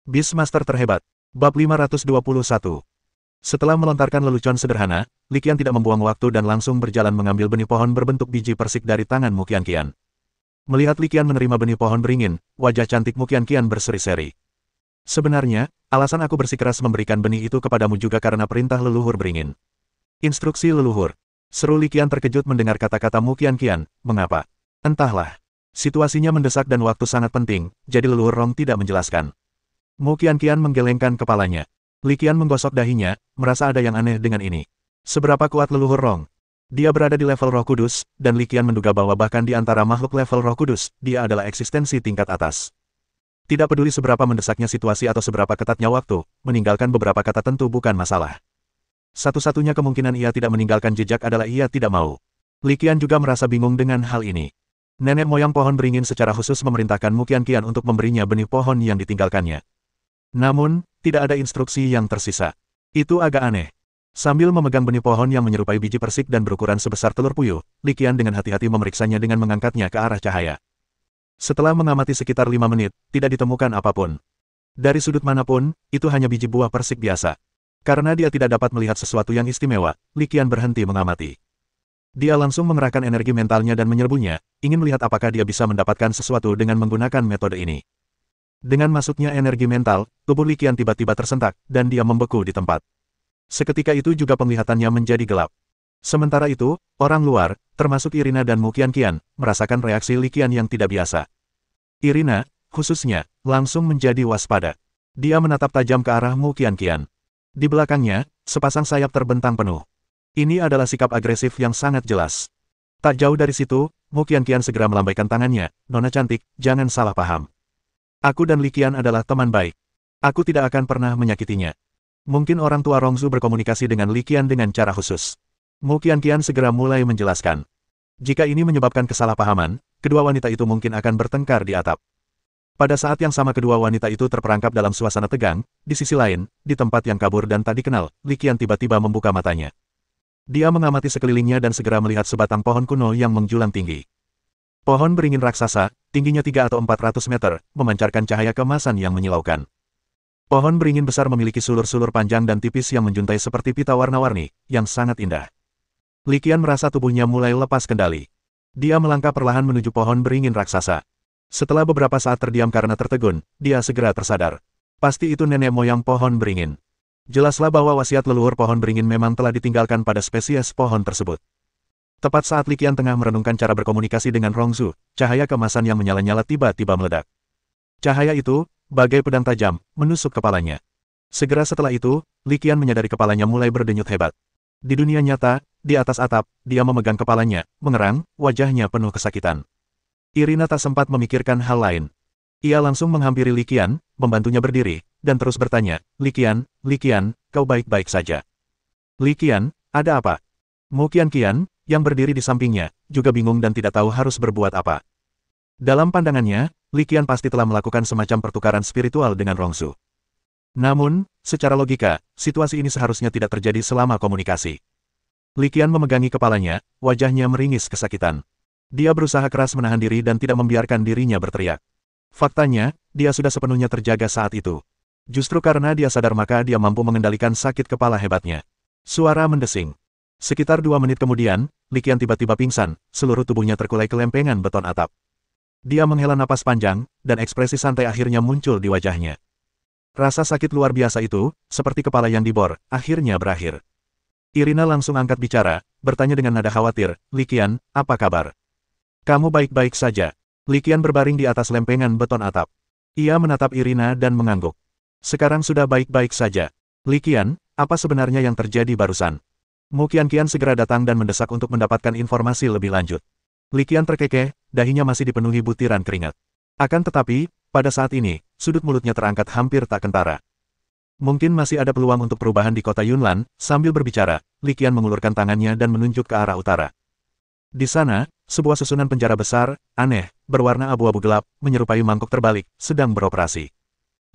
Beastmaster terhebat. Bab 521. Setelah melontarkan lelucon sederhana, Li Qian tidak membuang waktu dan langsung berjalan mengambil benih pohon berbentuk biji persik dari tangan Mu Qianqian. Melihat Li Qian menerima benih pohon beringin, wajah cantik Mu Qianqian berseri-seri. Sebenarnya, alasan aku bersikeras memberikan benih itu kepadamu juga karena perintah leluhur beringin. Instruksi leluhur. Seru Li Qian terkejut mendengar kata-kata Mu Qianqian. Mengapa? Entahlah. Situasinya mendesak dan waktu sangat penting, jadi leluhur Rong tidak menjelaskan. Mu Qianqian menggelengkan kepalanya. Li Qian menggosok dahinya, merasa ada yang aneh dengan ini. Seberapa kuat leluhur Rong? Dia berada di level Roh Kudus, dan Li Qian menduga bahwa bahkan di antara makhluk level Roh Kudus, dia adalah eksistensi tingkat atas. Tidak peduli seberapa mendesaknya situasi atau seberapa ketatnya waktu, meninggalkan beberapa kata tentu bukan masalah. Satu-satunya kemungkinan ia tidak meninggalkan jejak adalah ia tidak mau. Li Qian juga merasa bingung dengan hal ini. Nenek moyang pohon beringin secara khusus memerintahkan Mu Qianqian untuk memberinya benih pohon yang ditinggalkannya. Namun, tidak ada instruksi yang tersisa. Itu agak aneh. Sambil memegang benih pohon yang menyerupai biji persik dan berukuran sebesar telur puyuh, Li Qian dengan hati-hati memeriksanya dengan mengangkatnya ke arah cahaya. Setelah mengamati sekitar 5 menit, tidak ditemukan apapun. Dari sudut manapun, itu hanya biji buah persik biasa. Karena dia tidak dapat melihat sesuatu yang istimewa, Li Qian berhenti mengamati. Dia langsung mengerahkan energi mentalnya dan menyerbunya, ingin melihat apakah dia bisa mendapatkan sesuatu dengan menggunakan metode ini. Dengan masuknya energi mental, tubuh Li Qian tiba-tiba tersentak, dan dia membeku di tempat. Seketika itu juga penglihatannya menjadi gelap. Sementara itu, orang luar, termasuk Irina dan Mu Qianqian, merasakan reaksi Li Qian yang tidak biasa. Irina, khususnya, langsung menjadi waspada. Dia menatap tajam ke arah Mu Qianqian. Di belakangnya, sepasang sayap terbentang penuh. Ini adalah sikap agresif yang sangat jelas. Tak jauh dari situ, Mu Qianqian segera melambaikan tangannya, "Nona cantik, jangan salah paham. Aku dan Li Qian adalah teman baik. Aku tidak akan pernah menyakitinya." Mungkin orang tua Rongzu berkomunikasi dengan Li Qian dengan cara khusus. Mu Qianqian segera mulai menjelaskan. Jika ini menyebabkan kesalahpahaman, kedua wanita itu mungkin akan bertengkar di atap. Pada saat yang sama kedua wanita itu terperangkap dalam suasana tegang, di sisi lain, di tempat yang kabur dan tak dikenal, Li Qian tiba-tiba membuka matanya. Dia mengamati sekelilingnya dan segera melihat sebatang pohon kuno yang menjulang tinggi. Pohon beringin raksasa, tingginya 3 atau 400 meter, memancarkan cahaya keemasan yang menyilaukan. Pohon beringin besar memiliki sulur-sulur panjang dan tipis yang menjuntai seperti pita warna-warni, yang sangat indah. Li Qian merasa tubuhnya mulai lepas kendali. Dia melangkah perlahan menuju pohon beringin raksasa. Setelah beberapa saat terdiam karena tertegun, dia segera tersadar. Pasti itu nenek moyang pohon beringin. Jelaslah bahwa wasiat leluhur pohon beringin memang telah ditinggalkan pada spesies pohon tersebut. Tepat saat Li Qian tengah merenungkan cara berkomunikasi dengan Rongzu, cahaya keemasan yang menyala-nyala tiba-tiba meledak. Cahaya itu, bagai pedang tajam, menusuk kepalanya. Segera setelah itu, Li Qian menyadari kepalanya mulai berdenyut hebat. Di dunia nyata, di atas atap, dia memegang kepalanya, mengerang, wajahnya penuh kesakitan. Irina tak sempat memikirkan hal lain. Ia langsung menghampiri Li Qian, membantunya berdiri, dan terus bertanya, Li Qian, kau baik-baik saja?" "Li Qian, ada apa?" Mu Qianqian, yang berdiri di sampingnya, juga bingung dan tidak tahu harus berbuat apa. Dalam pandangannya, Li Qian pasti telah melakukan semacam pertukaran spiritual dengan Rongzu. Namun, secara logika, situasi ini seharusnya tidak terjadi selama komunikasi. Li Qian memegangi kepalanya, wajahnya meringis kesakitan. Dia berusaha keras menahan diri dan tidak membiarkan dirinya berteriak. Faktanya, dia sudah sepenuhnya terjaga saat itu. Justru karena dia sadar maka dia mampu mengendalikan sakit kepala hebatnya. Suara mendesing. Sekitar 2 menit kemudian, Li Qian tiba-tiba pingsan, seluruh tubuhnya terkulai ke lempengan beton atap. Dia menghela napas panjang, dan ekspresi santai akhirnya muncul di wajahnya. Rasa sakit luar biasa itu, seperti kepala yang dibor, akhirnya berakhir. Irina langsung angkat bicara, bertanya dengan nada khawatir, "Li Qian, apa kabar? Kamu baik-baik saja?" Li Qian berbaring di atas lempengan beton atap. Ia menatap Irina dan mengangguk. "Sekarang sudah baik-baik saja. Li Qian, apa sebenarnya yang terjadi barusan?" Mu Qianqian segera datang dan mendesak untuk mendapatkan informasi lebih lanjut. Li Qian terkekeh, dahinya masih dipenuhi butiran keringat. Akan tetapi, pada saat ini, sudut mulutnya terangkat hampir tak kentara. Mungkin masih ada peluang untuk perubahan di kota Yunlan. Sambil berbicara, Li Qian mengulurkan tangannya dan menunjuk ke arah utara. Di sana, sebuah susunan penjara besar, aneh, berwarna abu-abu gelap, menyerupai mangkuk terbalik, sedang beroperasi.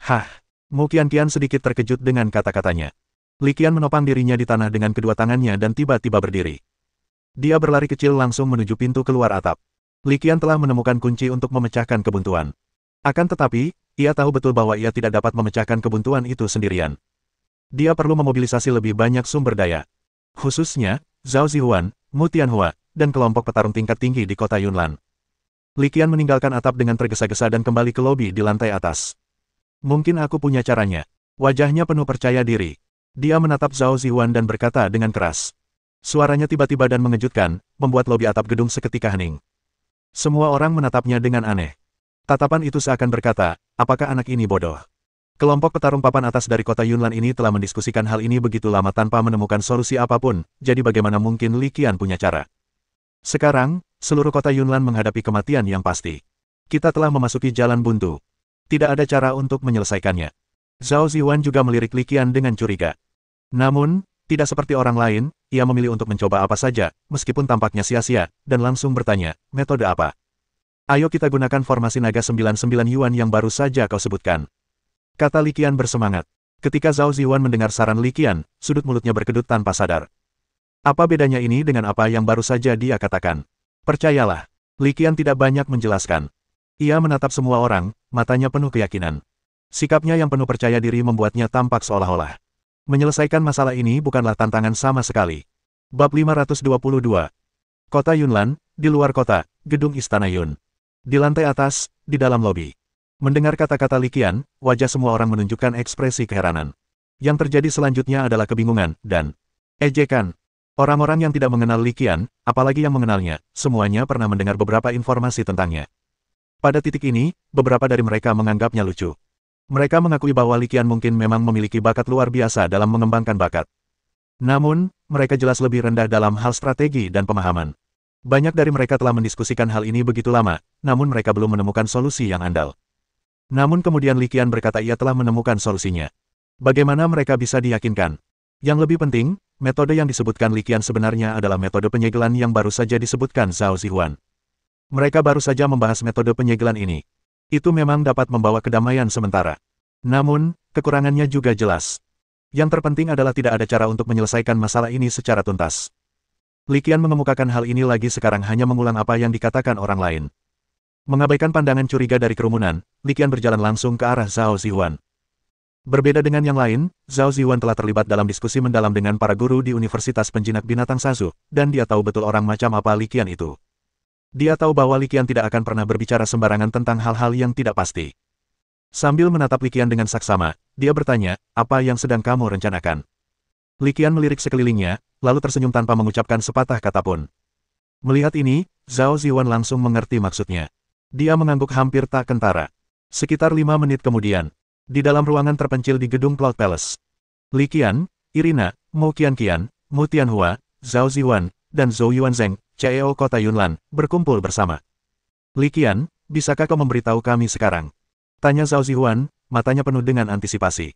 "Hah?" Mu Qianqian sedikit terkejut dengan kata-katanya. Li Qian menopang dirinya di tanah dengan kedua tangannya dan tiba-tiba berdiri. Dia berlari kecil langsung menuju pintu keluar atap. Li Qian telah menemukan kunci untuk memecahkan kebuntuan. Akan tetapi, Ia tahu betul bahwa ia tidak dapat memecahkan kebuntuan itu sendirian. Dia perlu memobilisasi lebih banyak sumber daya. Khususnya, Zhao Zihuan, Mu Tianhua, dan kelompok petarung tingkat tinggi di kota Yunlan. Li Qian meninggalkan atap dengan tergesa-gesa dan kembali ke lobi di lantai atas. Mungkin aku punya caranya. Wajahnya penuh percaya diri. Dia menatap Zhao Zihuan dan berkata dengan keras. Suaranya tiba-tiba dan mengejutkan, membuat lobi atap gedung seketika hening. Semua orang menatapnya dengan aneh. Tatapan itu seakan berkata, apakah anak ini bodoh? Kelompok petarung papan atas dari kota Yunlan ini telah mendiskusikan hal ini begitu lama tanpa menemukan solusi apapun, jadi bagaimana mungkin Li Qian punya cara? Sekarang, seluruh kota Yunlan menghadapi kematian yang pasti. Kita telah memasuki jalan buntu. Tidak ada cara untuk menyelesaikannya. Zhao Zihuan juga melirik Li Qian dengan curiga. Namun, tidak seperti orang lain, ia memilih untuk mencoba apa saja, meskipun tampaknya sia-sia, dan langsung bertanya, metode apa? Ayo kita gunakan formasi naga 99 Yuan yang baru saja kau sebutkan. Kata Li Qian bersemangat. Ketika Zhao Zihuan mendengar saran Li Qian, sudut mulutnya berkedut tanpa sadar. Apa bedanya ini dengan apa yang baru saja dia katakan? Percayalah, Li Qian tidak banyak menjelaskan. Ia menatap semua orang, matanya penuh keyakinan. Sikapnya yang penuh percaya diri membuatnya tampak seolah-olah menyelesaikan masalah ini bukanlah tantangan sama sekali. Bab 522. Kota Yunlan, di luar kota, gedung Istana Yun. Di lantai atas, di dalam lobi. Mendengar kata-kata Li Qian, wajah semua orang menunjukkan ekspresi keheranan. Yang terjadi selanjutnya adalah kebingungan, dan ejekan. Orang-orang yang tidak mengenal Li Qian, apalagi yang mengenalnya, semuanya pernah mendengar beberapa informasi tentangnya. Pada titik ini, beberapa dari mereka menganggapnya lucu. Mereka mengakui bahwa Li Qian mungkin memang memiliki bakat luar biasa dalam mengembangkan bakat. Namun, mereka jelas lebih rendah dalam hal strategi dan pemahaman. Banyak dari mereka telah mendiskusikan hal ini begitu lama, namun mereka belum menemukan solusi yang andal. Namun kemudian Li Qian berkata ia telah menemukan solusinya. Bagaimana mereka bisa diyakinkan? Yang lebih penting, metode yang disebutkan Li Qian sebenarnya adalah metode penyegelan yang baru saja disebutkan Zhao Zihuan. Mereka baru saja membahas metode penyegelan ini. Itu memang dapat membawa kedamaian sementara. Namun, kekurangannya juga jelas. Yang terpenting adalah tidak ada cara untuk menyelesaikan masalah ini secara tuntas. Li Qian mengemukakan hal ini lagi sekarang hanya mengulang apa yang dikatakan orang lain. Mengabaikan pandangan curiga dari kerumunan, Li Qian berjalan langsung ke arah Zhao Zihuan. Berbeda dengan yang lain, Zhao Zihuan telah terlibat dalam diskusi mendalam dengan para guru di Universitas Penjinak Binatang Sazu, dan dia tahu betul orang macam apa Li Qian itu. Dia tahu bahwa Li Qian tidak akan pernah berbicara sembarangan tentang hal-hal yang tidak pasti. Sambil menatap Li Qian dengan saksama, dia bertanya, apa yang sedang kamu rencanakan? Li Qian melirik sekelilingnya, lalu tersenyum tanpa mengucapkan sepatah kata pun. Melihat ini, Zhao Zihuan langsung mengerti maksudnya. Dia mengangguk hampir tak kentara. Sekitar 5 menit kemudian, di dalam ruangan terpencil di gedung Cloud Palace, Li Qian, Irina, Mo Qianqian, Mu Tianhua, Zhao Zihuan, dan Zhou Yuanzheng, CEO Kota Yunlan, berkumpul bersama. Li Qian, bisakah kau memberitahu kami sekarang? Tanya Zhao Zihuan, matanya penuh dengan antisipasi.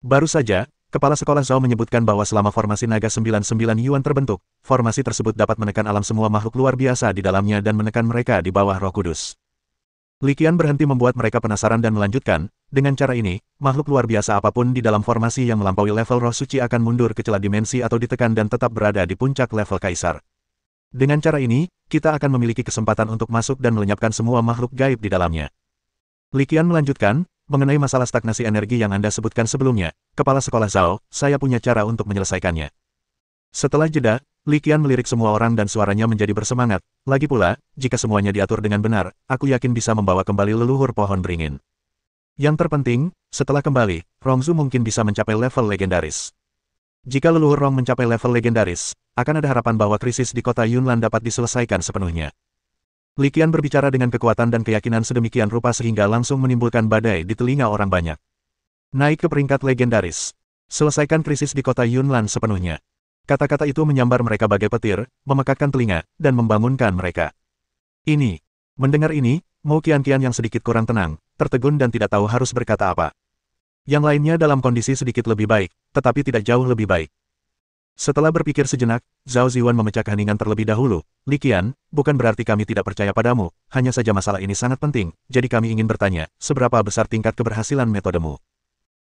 Baru saja, Kepala Sekolah Zhao menyebutkan bahwa selama formasi naga 99 Yuan terbentuk, formasi tersebut dapat menekan alam semua makhluk luar biasa di dalamnya dan menekan mereka di bawah Roh Kudus. Li Qian berhenti membuat mereka penasaran dan melanjutkan, dengan cara ini, makhluk luar biasa apapun di dalam formasi yang melampaui level roh suci akan mundur ke celah dimensi atau ditekan dan tetap berada di puncak level kaisar. Dengan cara ini, kita akan memiliki kesempatan untuk masuk dan melenyapkan semua makhluk gaib di dalamnya. Li Qian melanjutkan, mengenai masalah stagnasi energi yang Anda sebutkan sebelumnya, Kepala Sekolah Zhao, saya punya cara untuk menyelesaikannya. Setelah jeda, Li Qian melirik semua orang dan suaranya menjadi bersemangat. Lagi pula, jika semuanya diatur dengan benar, aku yakin bisa membawa kembali leluhur pohon beringin. Yang terpenting, setelah kembali, Rongzu mungkin bisa mencapai level legendaris. Jika leluhur Rong mencapai level legendaris, akan ada harapan bahwa krisis di kota Yunlan dapat diselesaikan sepenuhnya. Li Qian berbicara dengan kekuatan dan keyakinan sedemikian rupa sehingga langsung menimbulkan badai di telinga orang banyak. Naik ke peringkat legendaris. Selesaikan krisis di kota Yunlan sepenuhnya. Kata-kata itu menyambar mereka bagai petir, memekakkan telinga, dan membangunkan mereka. Mendengar ini, Mo Qianqian yang sedikit kurang tenang, tertegun dan tidak tahu harus berkata apa. Yang lainnya dalam kondisi sedikit lebih baik, tetapi tidak jauh lebih baik. Setelah berpikir sejenak, Zhao Zihuan memecah keheningan terlebih dahulu. Li Qian, bukan berarti kami tidak percaya padamu, hanya saja masalah ini sangat penting, jadi kami ingin bertanya, seberapa besar tingkat keberhasilan metodemu?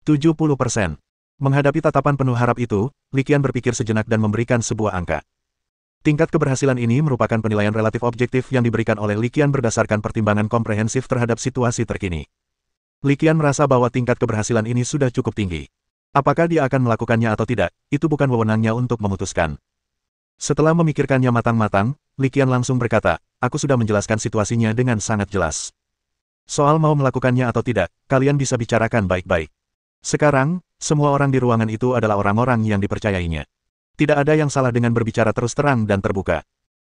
70%. Menghadapi tatapan penuh harap itu, Li Qian berpikir sejenak dan memberikan sebuah angka. Tingkat keberhasilan ini merupakan penilaian relatif objektif yang diberikan oleh Li Qian berdasarkan pertimbangan komprehensif terhadap situasi terkini. Li Qian merasa bahwa tingkat keberhasilan ini sudah cukup tinggi. Apakah dia akan melakukannya atau tidak, itu bukan wewenangnya untuk memutuskan. Setelah memikirkannya matang-matang, Li Qian langsung berkata, aku sudah menjelaskan situasinya dengan sangat jelas. Soal mau melakukannya atau tidak, kalian bisa bicarakan baik-baik. Sekarang, semua orang di ruangan itu adalah orang-orang yang dipercayainya. Tidak ada yang salah dengan berbicara terus terang dan terbuka.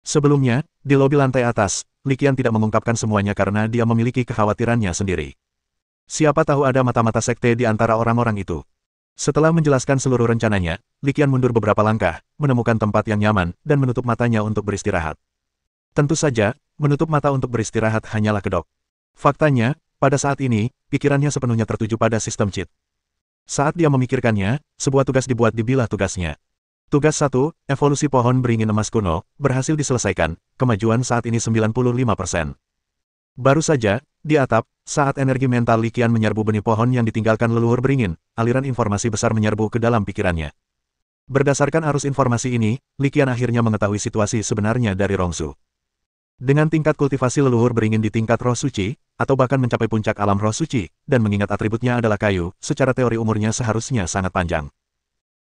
Sebelumnya, di lobi lantai atas, Li Qian tidak mengungkapkan semuanya karena dia memiliki kekhawatirannya sendiri. Siapa tahu ada mata-mata sekte di antara orang-orang itu. Setelah menjelaskan seluruh rencananya, Li Qian mundur beberapa langkah, menemukan tempat yang nyaman, dan menutup matanya untuk beristirahat. Tentu saja, menutup mata untuk beristirahat hanyalah kedok. Faktanya, pada saat ini, pikirannya sepenuhnya tertuju pada sistem cheat. Saat dia memikirkannya, sebuah tugas dibuat di bilah tugasnya. Tugas 1, evolusi pohon beringin emas kuno, berhasil diselesaikan, kemajuan saat ini 95%. Baru saja, di atap, saat energi mental Li Qian menyerbu benih pohon yang ditinggalkan leluhur beringin, aliran informasi besar menyerbu ke dalam pikirannya. Berdasarkan arus informasi ini, Li Qian akhirnya mengetahui situasi sebenarnya dari Rongsu. Dengan tingkat kultivasi leluhur beringin di tingkat roh suci, atau bahkan mencapai puncak alam roh suci, dan mengingat atributnya adalah kayu, secara teori umurnya seharusnya sangat panjang.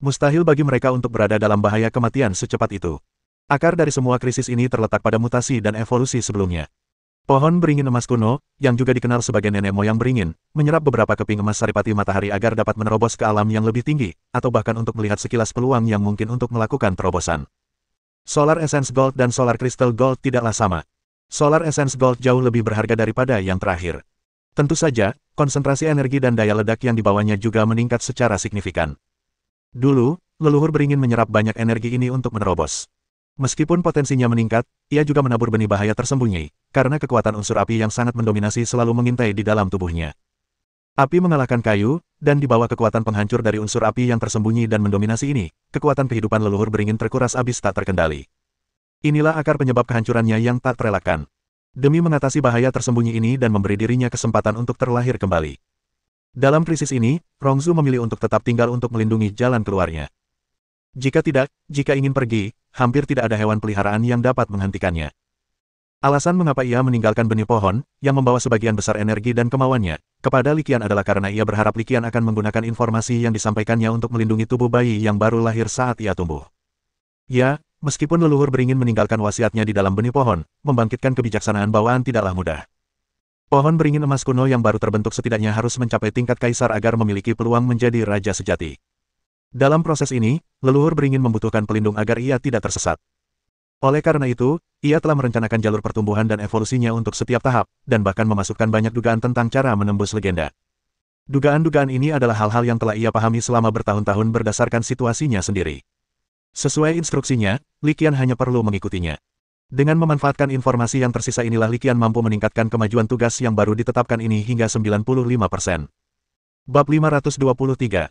Mustahil bagi mereka untuk berada dalam bahaya kematian secepat itu. Akar dari semua krisis ini terletak pada mutasi dan evolusi sebelumnya. Pohon beringin emas kuno, yang juga dikenal sebagai nenek moyang beringin, menyerap beberapa keping emas saripati matahari agar dapat menerobos ke alam yang lebih tinggi, atau bahkan untuk melihat sekilas peluang yang mungkin untuk melakukan terobosan. Solar Essence Gold dan Solar Crystal Gold tidaklah sama. Solar Essence Gold jauh lebih berharga daripada yang terakhir. Tentu saja, konsentrasi energi dan daya ledak yang dibawanya juga meningkat secara signifikan. Dulu, leluhur beringin menyerap banyak energi ini untuk menerobos. Meskipun potensinya meningkat, ia juga menabur benih bahaya tersembunyi, karena kekuatan unsur api yang sangat mendominasi selalu mengintai di dalam tubuhnya. Api mengalahkan kayu, dan di bawah kekuatan penghancur dari unsur api yang tersembunyi dan mendominasi ini, kekuatan kehidupan leluhur beringin terkuras habis tak terkendali. Inilah akar penyebab kehancurannya yang tak terelakkan. Demi mengatasi bahaya tersembunyi ini dan memberi dirinya kesempatan untuk terlahir kembali. Dalam krisis ini, Rongsu memilih untuk tetap tinggal untuk melindungi jalan keluarnya. Jika tidak, jika ingin pergi, hampir tidak ada hewan peliharaan yang dapat menghentikannya. Alasan mengapa ia meninggalkan benih pohon, yang membawa sebagian besar energi dan kemauannya, kepada Li Qian adalah karena ia berharap Li Qian akan menggunakan informasi yang disampaikannya untuk melindungi tubuh bayi yang baru lahir saat ia tumbuh. Ya, meskipun leluhur beringin meninggalkan wasiatnya di dalam benih pohon, membangkitkan kebijaksanaan bawaan tidaklah mudah. Pohon beringin emas kuno yang baru terbentuk setidaknya harus mencapai tingkat kaisar agar memiliki peluang menjadi raja sejati. Dalam proses ini, leluhur beringin membutuhkan pelindung agar ia tidak tersesat. Oleh karena itu, ia telah merencanakan jalur pertumbuhan dan evolusinya untuk setiap tahap, dan bahkan memasukkan banyak dugaan tentang cara menembus legenda. Dugaan-dugaan ini adalah hal-hal yang telah ia pahami selama bertahun-tahun berdasarkan situasinya sendiri. Sesuai instruksinya, Li Qian hanya perlu mengikutinya. Dengan memanfaatkan informasi yang tersisa inilah Li Qian mampu meningkatkan kemajuan tugas yang baru ditetapkan ini hingga 95%. Bab 523.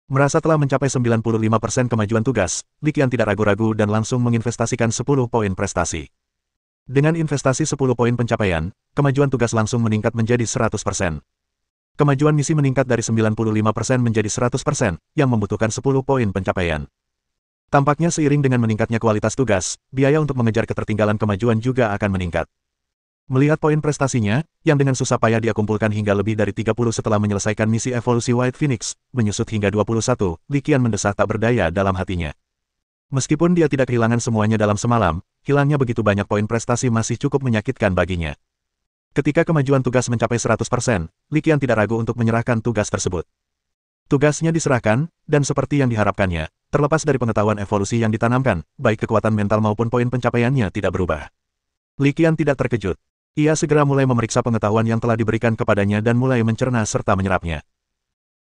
Merasa telah mencapai 95% kemajuan tugas, Li Qian tidak ragu-ragu dan langsung menginvestasikan 10 poin prestasi. Dengan investasi 10 poin pencapaian, kemajuan tugas langsung meningkat menjadi 100%. Kemajuan misi meningkat dari 95% menjadi 100%, yang membutuhkan 10 poin pencapaian. Tampaknya seiring dengan meningkatnya kualitas tugas, biaya untuk mengejar ketertinggalan kemajuan juga akan meningkat. Melihat poin prestasinya, yang dengan susah payah dia kumpulkan hingga lebih dari 30 setelah menyelesaikan misi evolusi White Phoenix, menyusut hingga 21, Li Qian mendesah tak berdaya dalam hatinya. Meskipun dia tidak kehilangan semuanya dalam semalam, hilangnya begitu banyak poin prestasi masih cukup menyakitkan baginya. Ketika kemajuan tugas mencapai 100%, Li Qian tidak ragu untuk menyerahkan tugas tersebut. Tugasnya diserahkan, dan seperti yang diharapkannya, terlepas dari pengetahuan evolusi yang ditanamkan, baik kekuatan mental maupun poin pencapaiannya tidak berubah. Li Qian tidak terkejut. Ia segera mulai memeriksa pengetahuan yang telah diberikan kepadanya dan mulai mencerna serta menyerapnya.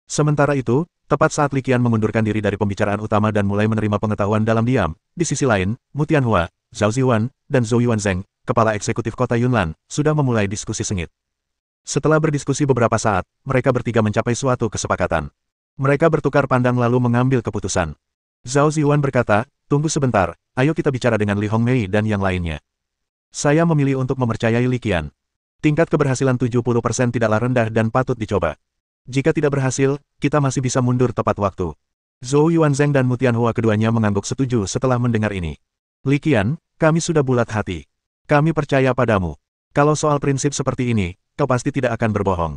Sementara itu, tepat saat Li Qian mengundurkan diri dari pembicaraan utama dan mulai menerima pengetahuan dalam diam, di sisi lain, Mu Tianhua, Zhao Ziwan, dan Zhou Yuanzheng, kepala eksekutif kota Yunlan, sudah memulai diskusi sengit. Setelah berdiskusi beberapa saat, mereka bertiga mencapai suatu kesepakatan. Mereka bertukar pandang lalu mengambil keputusan. Zhao Ziwan berkata, tunggu sebentar, ayo kita bicara dengan Li Hongmei dan yang lainnya. Saya memilih untuk mempercayai Li Qian. Tingkat keberhasilan 70% tidaklah rendah dan patut dicoba. Jika tidak berhasil, kita masih bisa mundur tepat waktu. Zhou Yuanzheng dan Mu Tianhua keduanya mengangguk setuju setelah mendengar ini. Li Qian, kami sudah bulat hati. Kami percaya padamu. Kalau soal prinsip seperti ini, kau pasti tidak akan berbohong.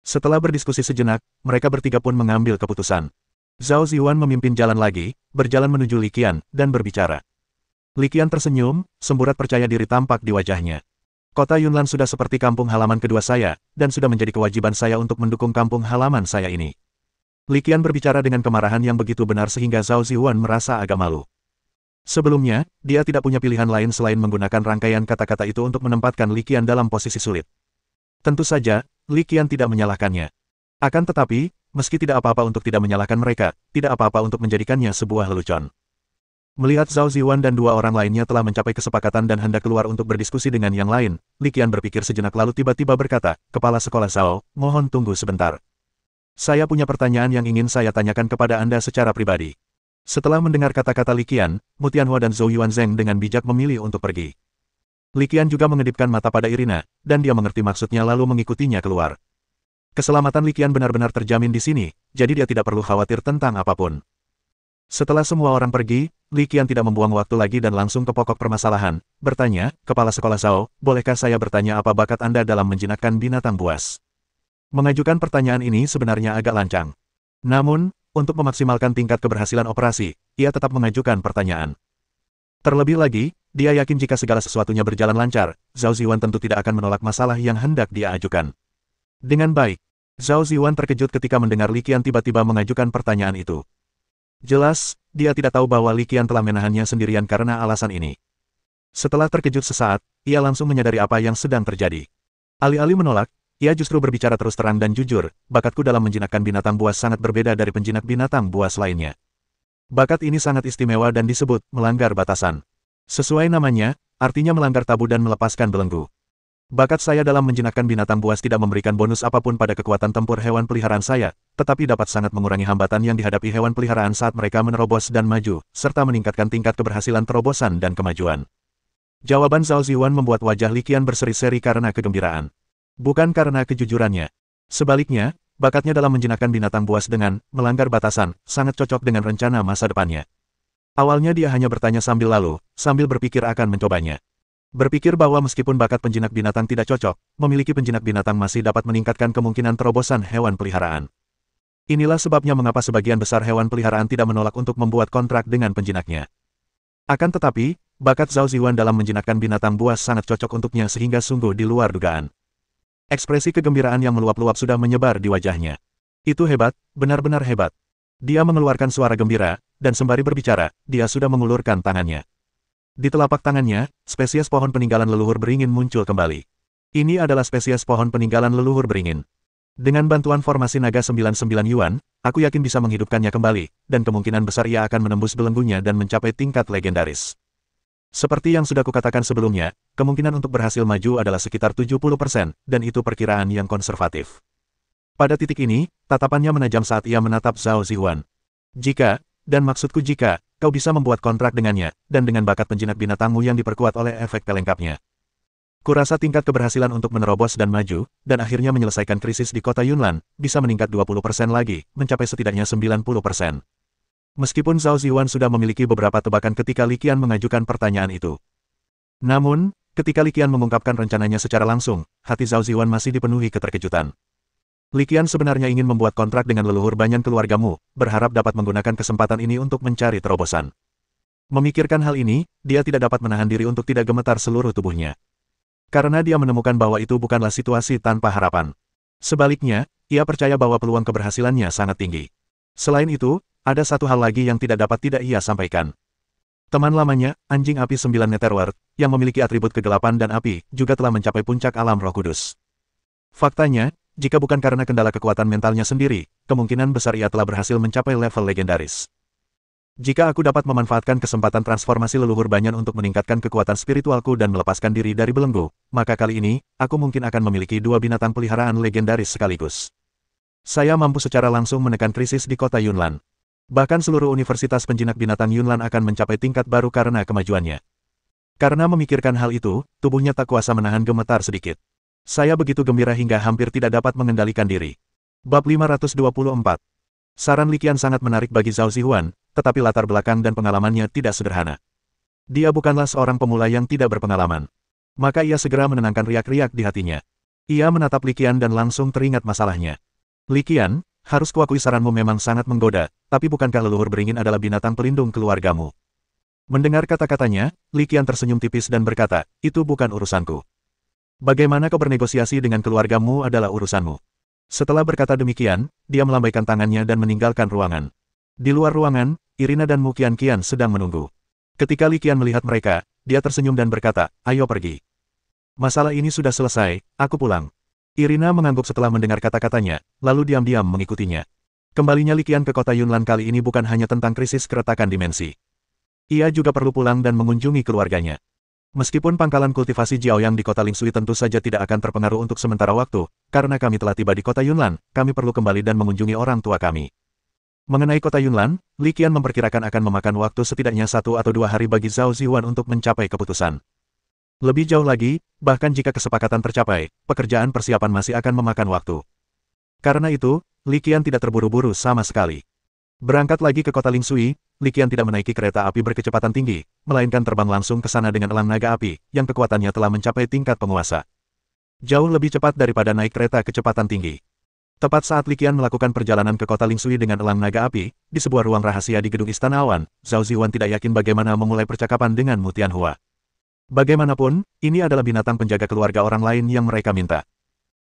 Setelah berdiskusi sejenak, mereka bertiga pun mengambil keputusan. Zhao Ziwan memimpin jalan lagi, berjalan menuju Li Qian, dan berbicara. Li Qian tersenyum, semburat percaya diri tampak di wajahnya. Kota Yunlan sudah seperti kampung halaman kedua saya, dan sudah menjadi kewajiban saya untuk mendukung kampung halaman saya ini. Li Qian berbicara dengan kemarahan yang begitu benar sehingga Zhao Ziwan merasa agak malu. Sebelumnya, dia tidak punya pilihan lain selain menggunakan rangkaian kata-kata itu untuk menempatkan Li Qian dalam posisi sulit. Tentu saja, Li Qian tidak menyalahkannya. Akan tetapi, meski tidak apa-apa untuk tidak menyalahkan mereka, tidak apa-apa untuk menjadikannya sebuah lelucon. Melihat Zhao Ziwan dan dua orang lainnya telah mencapai kesepakatan dan hendak keluar untuk berdiskusi dengan yang lain, Li Qian berpikir sejenak lalu tiba-tiba berkata, "Kepala Sekolah Zhao, mohon tunggu sebentar. Saya punya pertanyaan yang ingin saya tanyakan kepada Anda secara pribadi." Setelah mendengar kata-kata Li Qian, Mu Tianhua dan Zhou Yuanzheng dengan bijak memilih untuk pergi. Li Qian juga mengedipkan mata pada Irina, dan dia mengerti maksudnya lalu mengikutinya keluar. Keselamatan Li Qian benar-benar terjamin di sini, jadi dia tidak perlu khawatir tentang apapun. Setelah semua orang pergi, Li Qian tidak membuang waktu lagi dan langsung ke pokok permasalahan, bertanya, "Kepala Sekolah Zhao, bolehkah saya bertanya apa bakat Anda dalam menjinakkan binatang buas?" Mengajukan pertanyaan ini sebenarnya agak lancang. Namun, untuk memaksimalkan tingkat keberhasilan operasi, ia tetap mengajukan pertanyaan. Terlebih lagi, dia yakin jika segala sesuatunya berjalan lancar, Zhao Ziwan tentu tidak akan menolak masalah yang hendak dia ajukan. Dengan baik, Zhao Ziwan terkejut ketika mendengar Li Qian tiba-tiba mengajukan pertanyaan itu. Jelas, dia tidak tahu bahwa Li Qian telah menahannya sendirian karena alasan ini. Setelah terkejut sesaat, ia langsung menyadari apa yang sedang terjadi. Alih-alih menolak, ia justru berbicara terus terang dan jujur, "Bakatku dalam menjinakkan binatang buas sangat berbeda dari penjinak binatang buas lainnya. Bakat ini sangat istimewa dan disebut melanggar batasan. Sesuai namanya, artinya melanggar tabu dan melepaskan belenggu. Bakat saya dalam menjinakkan binatang buas tidak memberikan bonus apapun pada kekuatan tempur hewan peliharaan saya, tetapi dapat sangat mengurangi hambatan yang dihadapi hewan peliharaan saat mereka menerobos dan maju, serta meningkatkan tingkat keberhasilan terobosan dan kemajuan." Jawaban Zhao Ziwan membuat wajah Li Qian berseri-seri karena kegembiraan. Bukan karena kejujurannya. Sebaliknya, bakatnya dalam menjinakkan binatang buas dengan melanggar batasan sangat cocok dengan rencana masa depannya. Awalnya dia hanya bertanya sambil berpikir akan mencobanya. Berpikir bahwa meskipun bakat penjinak binatang tidak cocok, memiliki penjinak binatang masih dapat meningkatkan kemungkinan terobosan hewan peliharaan. Inilah sebabnya mengapa sebagian besar hewan peliharaan tidak menolak untuk membuat kontrak dengan penjinaknya. Akan tetapi, bakat Zhao Ziwan dalam menjinakkan binatang buas sangat cocok untuknya sehingga sungguh di luar dugaan. Ekspresi kegembiraan yang meluap-luap sudah menyebar di wajahnya. Itu hebat, benar-benar hebat. Dia mengeluarkan suara gembira, dan sembari berbicara, dia sudah mengulurkan tangannya. Di telapak tangannya, spesies pohon peninggalan leluhur beringin muncul kembali. Ini adalah spesies pohon peninggalan leluhur beringin. Dengan bantuan formasi naga 99 Yuan, aku yakin bisa menghidupkannya kembali, dan kemungkinan besar ia akan menembus belenggunya dan mencapai tingkat legendaris. Seperti yang sudah kukatakan sebelumnya, kemungkinan untuk berhasil maju adalah sekitar 70%, dan itu perkiraan yang konservatif. Pada titik ini, tatapannya menajam saat ia menatap Zhao Ziwan. Jika, dan maksudku jika, kau bisa membuat kontrak dengannya, dan dengan bakat penjinak binatangmu yang diperkuat oleh efek pelengkapnya. Kurasa tingkat keberhasilan untuk menerobos dan maju, dan akhirnya menyelesaikan krisis di kota Yunlan, bisa meningkat 20% lagi, mencapai setidaknya 90%. Meskipun Zhao Ziwan sudah memiliki beberapa tebakan ketika Li Qian mengajukan pertanyaan itu. Namun, ketika Li Qian mengungkapkan rencananya secara langsung, hati Zhao Ziwan masih dipenuhi keterkejutan. Li Qian sebenarnya ingin membuat kontrak dengan leluhur banyan keluargamu, berharap dapat menggunakan kesempatan ini untuk mencari terobosan. Memikirkan hal ini, dia tidak dapat menahan diri untuk tidak gemetar seluruh tubuhnya. Karena dia menemukan bahwa itu bukanlah situasi tanpa harapan. Sebaliknya, ia percaya bahwa peluang keberhasilannya sangat tinggi. Selain itu, ada satu hal lagi yang tidak ia sampaikan. Teman lamanya, anjing api 9 Netherworld, yang memiliki atribut kegelapan dan api, juga telah mencapai puncak alam Roh Kudus. Faktanya, jika bukan karena kendala kekuatan mentalnya sendiri, kemungkinan besar ia telah berhasil mencapai level legendaris. Jika aku dapat memanfaatkan kesempatan transformasi leluhur banyan untuk meningkatkan kekuatan spiritualku dan melepaskan diri dari belenggu, maka kali ini, aku mungkin akan memiliki dua binatang peliharaan legendaris sekaligus. Saya mampu secara langsung menekan krisis di kota Yunlan. Bahkan seluruh universitas penjinak binatang Yunlan akan mencapai tingkat baru karena kemajuannya. Karena memikirkan hal itu, tubuhnya tak kuasa menahan gemetar sedikit. Saya begitu gembira hingga hampir tidak dapat mengendalikan diri. Bab 524. Saran Li Qian sangat menarik bagi Zhao Zihuan, tetapi latar belakang dan pengalamannya tidak sederhana. Dia bukanlah seorang pemula yang tidak berpengalaman. Maka ia segera menenangkan riak-riak di hatinya. Ia menatap Li Qian dan langsung teringat masalahnya. Li Qian, harus kuakui saranmu memang sangat menggoda, tapi bukankah leluhur beringin adalah binatang pelindung keluargamu? Mendengar kata-katanya, Li Qian tersenyum tipis dan berkata, itu bukan urusanku. Bagaimana kau bernegosiasi dengan keluargamu adalah urusanmu. Setelah berkata demikian, dia melambaikan tangannya dan meninggalkan ruangan. Di luar ruangan, Irina dan Mu Qian sedang menunggu. Ketika Li Qian melihat mereka, dia tersenyum dan berkata, ayo pergi. Masalah ini sudah selesai, aku pulang. Irina mengangguk setelah mendengar kata-katanya, lalu diam-diam mengikutinya. Kembalinya Li Qian ke kota Yunlan kali ini bukan hanya tentang krisis keretakan dimensi. Ia juga perlu pulang dan mengunjungi keluarganya. Meskipun pangkalan kultivasi Jiaoyang di kota Lingshui tentu saja tidak akan terpengaruh untuk sementara waktu, karena kami telah tiba di kota Yunlan, kami perlu kembali dan mengunjungi orang tua kami. Mengenai kota Yunlan, Li Qian memperkirakan akan memakan waktu setidaknya 1 atau 2 hari bagi Zhao Zihuan untuk mencapai keputusan. Lebih jauh lagi, bahkan jika kesepakatan tercapai, pekerjaan persiapan masih akan memakan waktu. Karena itu, Li Qian tidak terburu-buru sama sekali. Berangkat lagi ke kota Lingshui, Li Qian tidak menaiki kereta api berkecepatan tinggi, melainkan terbang langsung ke sana dengan elang naga api, yang kekuatannya telah mencapai tingkat penguasa. Jauh lebih cepat daripada naik kereta kecepatan tinggi. Tepat saat Li Qian melakukan perjalanan ke kota Lingshui dengan elang naga api, di sebuah ruang rahasia di gedung Istana Awan, Zhao Zihuan tidak yakin bagaimana memulai percakapan dengan Mu Tianhua. Bagaimanapun, ini adalah binatang penjaga keluarga orang lain yang mereka minta.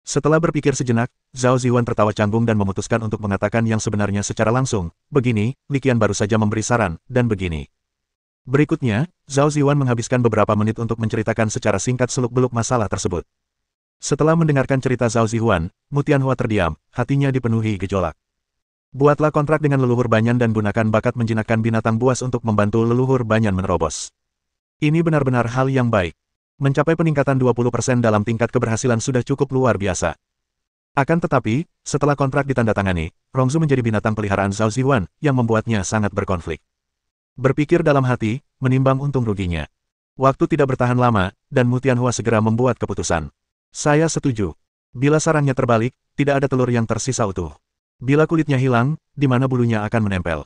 Setelah berpikir sejenak, Zhao Zihuan tertawa canggung dan memutuskan untuk mengatakan yang sebenarnya secara langsung. Begini, Li Qian baru saja memberi saran, dan begini. Berikutnya, Zhao Zihuan menghabiskan beberapa menit untuk menceritakan secara singkat seluk-beluk masalah tersebut. Setelah mendengarkan cerita Zhao Zihuan, Mu Tianhua terdiam, hatinya dipenuhi gejolak. Buatlah kontrak dengan leluhur Banyan dan gunakan bakat menjinakkan binatang buas untuk membantu leluhur Banyan menerobos. Ini benar-benar hal yang baik. Mencapai peningkatan 20% dalam tingkat keberhasilan sudah cukup luar biasa. Akan tetapi, setelah kontrak ditandatangani, Rongzu menjadi binatang peliharaan Zhao Zihuan, yang membuatnya sangat berkonflik. Berpikir dalam hati, menimbang untung ruginya. Waktu tidak bertahan lama, dan Mu Tianhua segera membuat keputusan. Saya setuju. Bila sarangnya terbalik, tidak ada telur yang tersisa utuh. Bila kulitnya hilang, di mana bulunya akan menempel.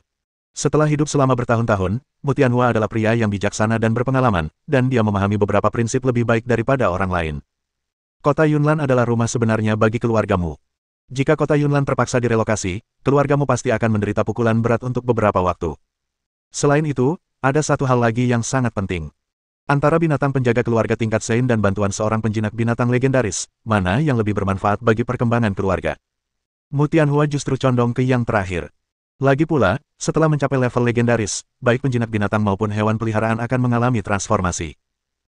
Setelah hidup selama bertahun-tahun, Mu Tianhua adalah pria yang bijaksana dan berpengalaman, dan dia memahami beberapa prinsip lebih baik daripada orang lain. Kota Yunlan adalah rumah sebenarnya bagi keluargamu. Jika kota Yunlan terpaksa direlokasi, keluargamu pasti akan menderita pukulan berat untuk beberapa waktu. Selain itu, ada satu hal lagi yang sangat penting. Antara binatang penjaga keluarga tingkat Sein dan bantuan seorang penjinak binatang legendaris, mana yang lebih bermanfaat bagi perkembangan keluarga? Mu Tianhua justru condong ke yang terakhir. Lagi pula, setelah mencapai level legendaris, baik penjinak binatang maupun hewan peliharaan akan mengalami transformasi.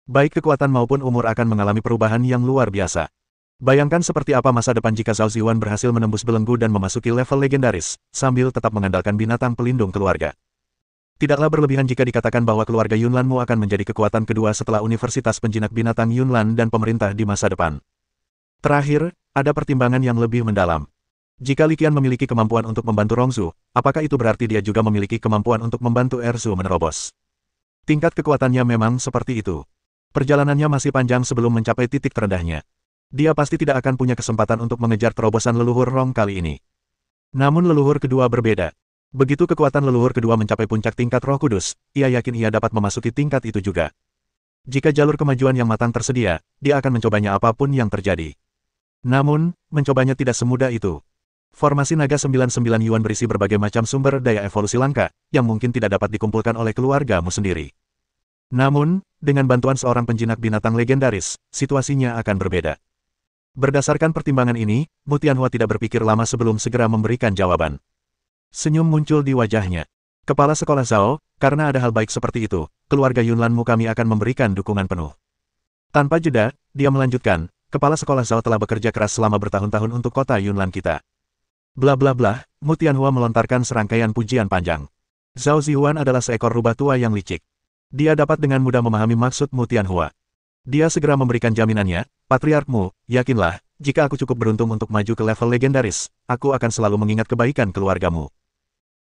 Baik kekuatan maupun umur akan mengalami perubahan yang luar biasa. Bayangkan seperti apa masa depan jika Zhao Zihuan berhasil menembus belenggu dan memasuki level legendaris, sambil tetap mengandalkan binatang pelindung keluarga. Tidaklah berlebihan jika dikatakan bahwa keluarga Yunlanmu akan menjadi kekuatan kedua setelah Universitas Penjinak Binatang Yunlan dan pemerintah di masa depan. Terakhir, ada pertimbangan yang lebih mendalam. Jika Li Qian memiliki kemampuan untuk membantu Rongzu, apakah itu berarti dia juga memiliki kemampuan untuk membantu Erzu menerobos? Tingkat kekuatannya memang seperti itu. Perjalanannya masih panjang sebelum mencapai titik terendahnya. Dia pasti tidak akan punya kesempatan untuk mengejar terobosan leluhur Rong kali ini. Namun leluhur kedua berbeda. Begitu kekuatan leluhur kedua mencapai puncak tingkat Roh Kudus, ia yakin ia dapat memasuki tingkat itu juga. Jika jalur kemajuan yang matang tersedia, dia akan mencobanya apapun yang terjadi. Namun, mencobanya tidak semudah itu. Formasi naga 99 Yuan berisi berbagai macam sumber daya evolusi langka, yang mungkin tidak dapat dikumpulkan oleh keluargamu sendiri. Namun, dengan bantuan seorang penjinak binatang legendaris, situasinya akan berbeda. Berdasarkan pertimbangan ini, Mu Tianhua tidak berpikir lama sebelum segera memberikan jawaban. Senyum muncul di wajahnya. Kepala sekolah Zhao, karena ada hal baik seperti itu, keluarga Yunlanmu kami akan memberikan dukungan penuh. Tanpa jeda, dia melanjutkan, kepala sekolah Zhao telah bekerja keras selama bertahun-tahun untuk kota Yunlan kita. Bla bla bla, Mu Tianhua melontarkan serangkaian pujian panjang. Zhao Zihuan adalah seekor rubah tua yang licik. Dia dapat dengan mudah memahami maksud Mu Tianhua. Dia segera memberikan jaminannya, Patriarkmu, yakinlah, jika aku cukup beruntung untuk maju ke level legendaris, aku akan selalu mengingat kebaikan keluargamu.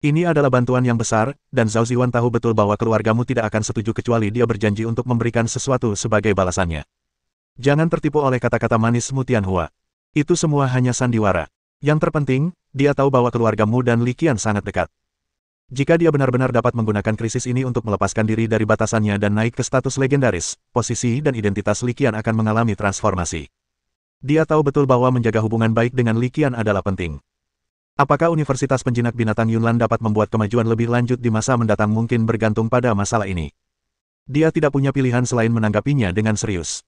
Ini adalah bantuan yang besar, dan Zhao Zihuan tahu betul bahwa keluargamu tidak akan setuju kecuali dia berjanji untuk memberikan sesuatu sebagai balasannya. Jangan tertipu oleh kata-kata manis Mu Tianhua. Itu semua hanya sandiwara. Yang terpenting, dia tahu bahwa keluargamu dan Li Qian sangat dekat. Jika dia benar-benar dapat menggunakan krisis ini untuk melepaskan diri dari batasannya dan naik ke status legendaris, posisi dan identitas Li Qian akan mengalami transformasi. Dia tahu betul bahwa menjaga hubungan baik dengan Li Qian adalah penting. Apakah Universitas Penjinak Binatang Yunlan dapat membuat kemajuan lebih lanjut di masa mendatang mungkin bergantung pada masalah ini. Dia tidak punya pilihan selain menanggapinya dengan serius.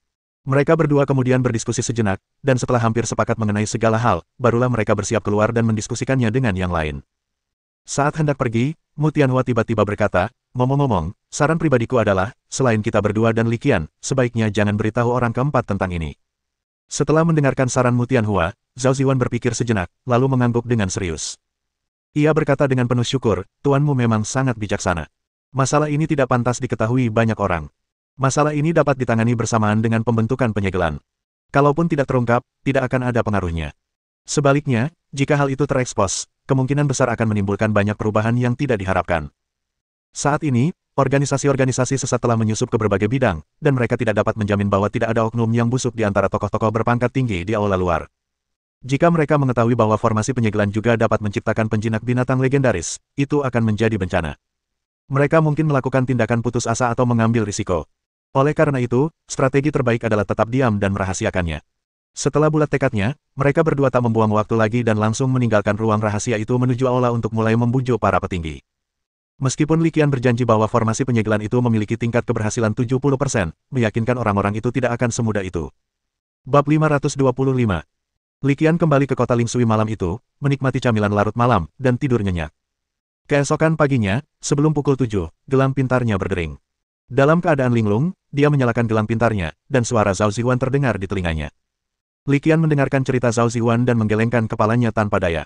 Mereka berdua kemudian berdiskusi sejenak, dan setelah hampir sepakat mengenai segala hal, barulah mereka bersiap keluar dan mendiskusikannya dengan yang lain. Saat hendak pergi, Mu Tianhua tiba-tiba berkata, "Ngomong-ngomong, saran pribadiku adalah, selain kita berdua dan Li Qian, sebaiknya jangan beritahu orang keempat tentang ini." Setelah mendengarkan saran Mu Tianhua, Zhao Ziwan berpikir sejenak, lalu mengangguk dengan serius. Ia berkata dengan penuh syukur, "Tuanmu memang sangat bijaksana. Masalah ini tidak pantas diketahui banyak orang. Masalah ini dapat ditangani bersamaan dengan pembentukan penyegelan. Kalaupun tidak terungkap, tidak akan ada pengaruhnya. Sebaliknya, jika hal itu terekspos, kemungkinan besar akan menimbulkan banyak perubahan yang tidak diharapkan." Saat ini, organisasi-organisasi sesat telah menyusup ke berbagai bidang, dan mereka tidak dapat menjamin bahwa tidak ada oknum yang busuk di antara tokoh-tokoh berpangkat tinggi di aula luar. Jika mereka mengetahui bahwa formasi penyegelan juga dapat menciptakan penjinak binatang legendaris, itu akan menjadi bencana. Mereka mungkin melakukan tindakan putus asa atau mengambil risiko. Oleh karena itu, strategi terbaik adalah tetap diam dan merahasiakannya. Setelah bulat tekadnya, mereka berdua tak membuang waktu lagi dan langsung meninggalkan ruang rahasia itu menuju aula untuk mulai membujuk para petinggi. Meskipun Li Qian berjanji bahwa formasi penyegelan itu memiliki tingkat keberhasilan 70%, meyakinkan orang-orang itu tidak akan semudah itu. Bab 525. Li Qian kembali ke kota Lingsui malam itu, menikmati camilan larut malam, dan tidur nyenyak. Keesokan paginya, sebelum pukul 7, gelang pintarnya berdering. Dalam keadaan linglung, dia menyalakan gelang pintarnya, dan suara Zhao Zihuan terdengar di telinganya. Li Qian mendengarkan cerita Zhao Zihuan dan menggelengkan kepalanya tanpa daya.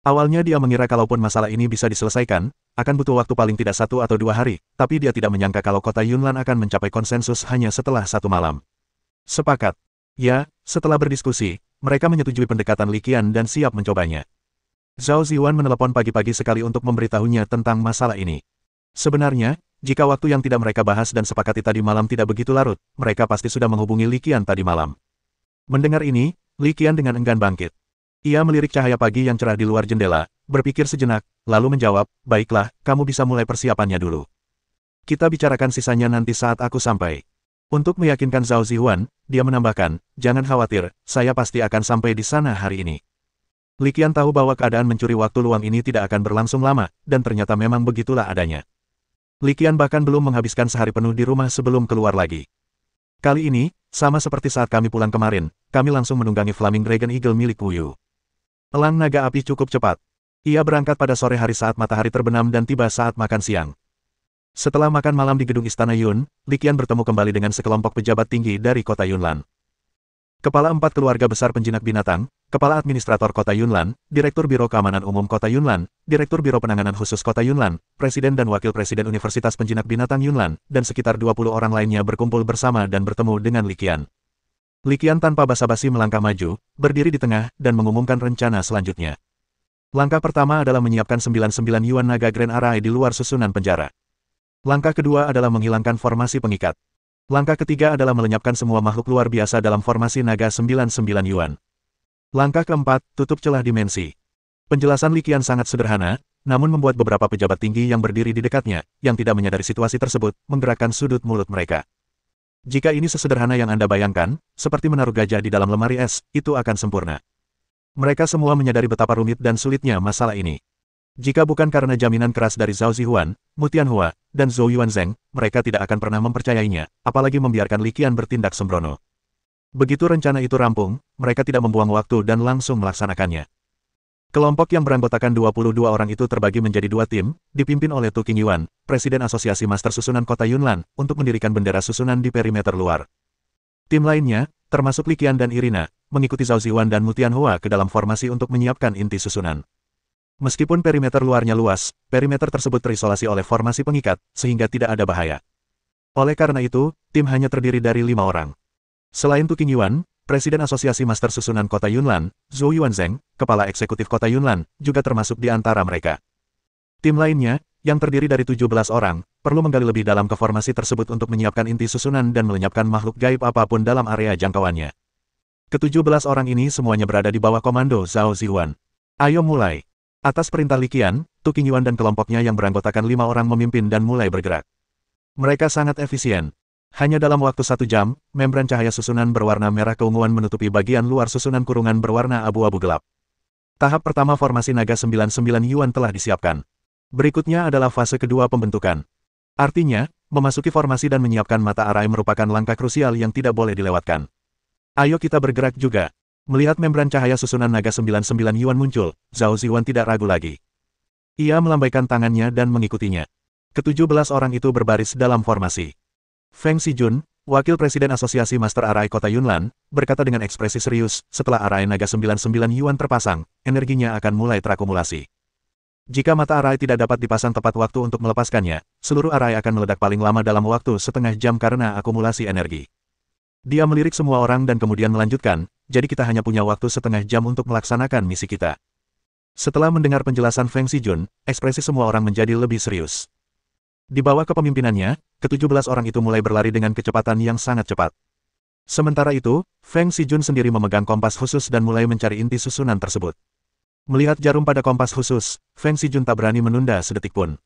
Awalnya dia mengira kalaupun masalah ini bisa diselesaikan, akan butuh waktu paling tidak 1 atau 2 hari, tapi dia tidak menyangka kalau kota Yunlan akan mencapai konsensus hanya setelah 1 malam. Sepakat. Ya, setelah berdiskusi, mereka menyetujui pendekatan Li Qian dan siap mencobanya. Zhao Zihuan menelepon pagi-pagi sekali untuk memberitahunya tentang masalah ini. Sebenarnya, jika waktu yang tidak mereka bahas dan sepakati tadi malam tidak begitu larut, mereka pasti sudah menghubungi Li Qian tadi malam. Mendengar ini, Li Qian dengan enggan bangkit. Ia melirik cahaya pagi yang cerah di luar jendela, berpikir sejenak, lalu menjawab, "Baiklah, kamu bisa mulai persiapannya dulu. Kita bicarakan sisanya nanti saat aku sampai." Untuk meyakinkan Zhao Zihuan, dia menambahkan, "Jangan khawatir, saya pasti akan sampai di sana hari ini." Li Qian tahu bahwa keadaan mencuri waktu luang ini tidak akan berlangsung lama, dan ternyata memang begitulah adanya. Li Qian bahkan belum menghabiskan sehari penuh di rumah sebelum keluar lagi. Kali ini, sama seperti saat kami pulang kemarin, kami langsung menunggangi Flaming Dragon Eagle milik Wu Yu. Elang naga api cukup cepat. Ia berangkat pada sore hari saat matahari terbenam dan tiba saat makan siang. Setelah makan malam di gedung Istana Yun, Li Qian bertemu kembali dengan sekelompok pejabat tinggi dari kota Yunlan. Kepala 4 keluarga besar penjinak binatang, Kepala Administrator Kota Yunlan, Direktur Biro Keamanan Umum Kota Yunlan, Direktur Biro Penanganan Khusus Kota Yunlan, Presiden dan Wakil Presiden Universitas Penjinak Binatang Yunlan, dan sekitar 20 orang lainnya berkumpul bersama dan bertemu dengan Li Qian. Li Qian tanpa basa-basi melangkah maju, berdiri di tengah, dan mengumumkan rencana selanjutnya. Langkah pertama adalah menyiapkan 99 Yuan Naga Grand Array di luar susunan penjara. Langkah kedua adalah menghilangkan formasi pengikat. Langkah ketiga adalah melenyapkan semua makhluk luar biasa dalam formasi naga 99 Yuan. Langkah keempat, tutup celah dimensi. Penjelasan Li Qian sangat sederhana, namun membuat beberapa pejabat tinggi yang berdiri di dekatnya, yang tidak menyadari situasi tersebut, menggerakkan sudut mulut mereka. Jika ini sesederhana yang Anda bayangkan, seperti menaruh gajah di dalam lemari es, itu akan sempurna. Mereka semua menyadari betapa rumit dan sulitnya masalah ini. Jika bukan karena jaminan keras dari Zhao Zihuan, Mu Tianhua, dan Zhou Yuanzheng, mereka tidak akan pernah mempercayainya, apalagi membiarkan Li Qian bertindak sembrono. Begitu rencana itu rampung, mereka tidak membuang waktu dan langsung melaksanakannya. Kelompok yang beranggotakan 22 orang itu terbagi menjadi 2 tim, dipimpin oleh Tu Qingyuan, Presiden Asosiasi Master Susunan Kota Yunlan, untuk mendirikan bendera susunan di perimeter luar. Tim lainnya, termasuk Li Qian dan Irina, mengikuti Zhao Zihuan dan Mu Tianhua ke dalam formasi untuk menyiapkan inti susunan. Meskipun perimeter luarnya luas, perimeter tersebut terisolasi oleh formasi pengikat, sehingga tidak ada bahaya. Oleh karena itu, tim hanya terdiri dari 5 orang. Selain Tu Qingyuan, Presiden Asosiasi Master Susunan Kota Yunlan, Zhou Yuanzheng, Kepala Eksekutif Kota Yunlan, juga termasuk di antara mereka. Tim lainnya, yang terdiri dari 17 orang, perlu menggali lebih dalam ke formasi tersebut untuk menyiapkan inti susunan dan melenyapkan makhluk gaib apapun dalam area jangkauannya. Ke-17 orang ini semuanya berada di bawah komando Zhao Zihuan. Ayo mulai. Atas perintah Li Qian, Tu Qingyuan dan kelompoknya yang beranggotakan 5 orang memimpin dan mulai bergerak. Mereka sangat efisien. Hanya dalam waktu 1 jam, membran cahaya susunan berwarna merah keunguan menutupi bagian luar susunan kurungan berwarna abu-abu gelap. Tahap pertama formasi naga 99 Yuan telah disiapkan. Berikutnya adalah fase kedua pembentukan. Artinya, memasuki formasi dan menyiapkan mata arai merupakan langkah krusial yang tidak boleh dilewatkan. Ayo kita bergerak juga. Melihat membran cahaya susunan naga 99 Yuan muncul, Zhao Zihuan tidak ragu lagi. Ia melambaikan tangannya dan mengikutinya. Ke-17 orang itu berbaris dalam formasi. Feng Xijun, wakil presiden Asosiasi Master Arai Kota Yunlan, berkata dengan ekspresi serius, setelah arai naga 99 Yuan terpasang, energinya akan mulai terakumulasi. Jika mata arai tidak dapat dipasang tepat waktu untuk melepaskannya, seluruh arai akan meledak paling lama dalam waktu setengah jam karena akumulasi energi. Dia melirik semua orang dan kemudian melanjutkan, jadi kita hanya punya waktu setengah jam untuk melaksanakan misi kita. Setelah mendengar penjelasan Feng Xijun, ekspresi semua orang menjadi lebih serius. Di bawah kepemimpinannya, ke-17 orang itu mulai berlari dengan kecepatan yang sangat cepat. Sementara itu, Feng Xijun sendiri memegang kompas khusus dan mulai mencari inti susunan tersebut. Melihat jarum pada kompas khusus, Feng Xijun tak berani menunda sedetik pun.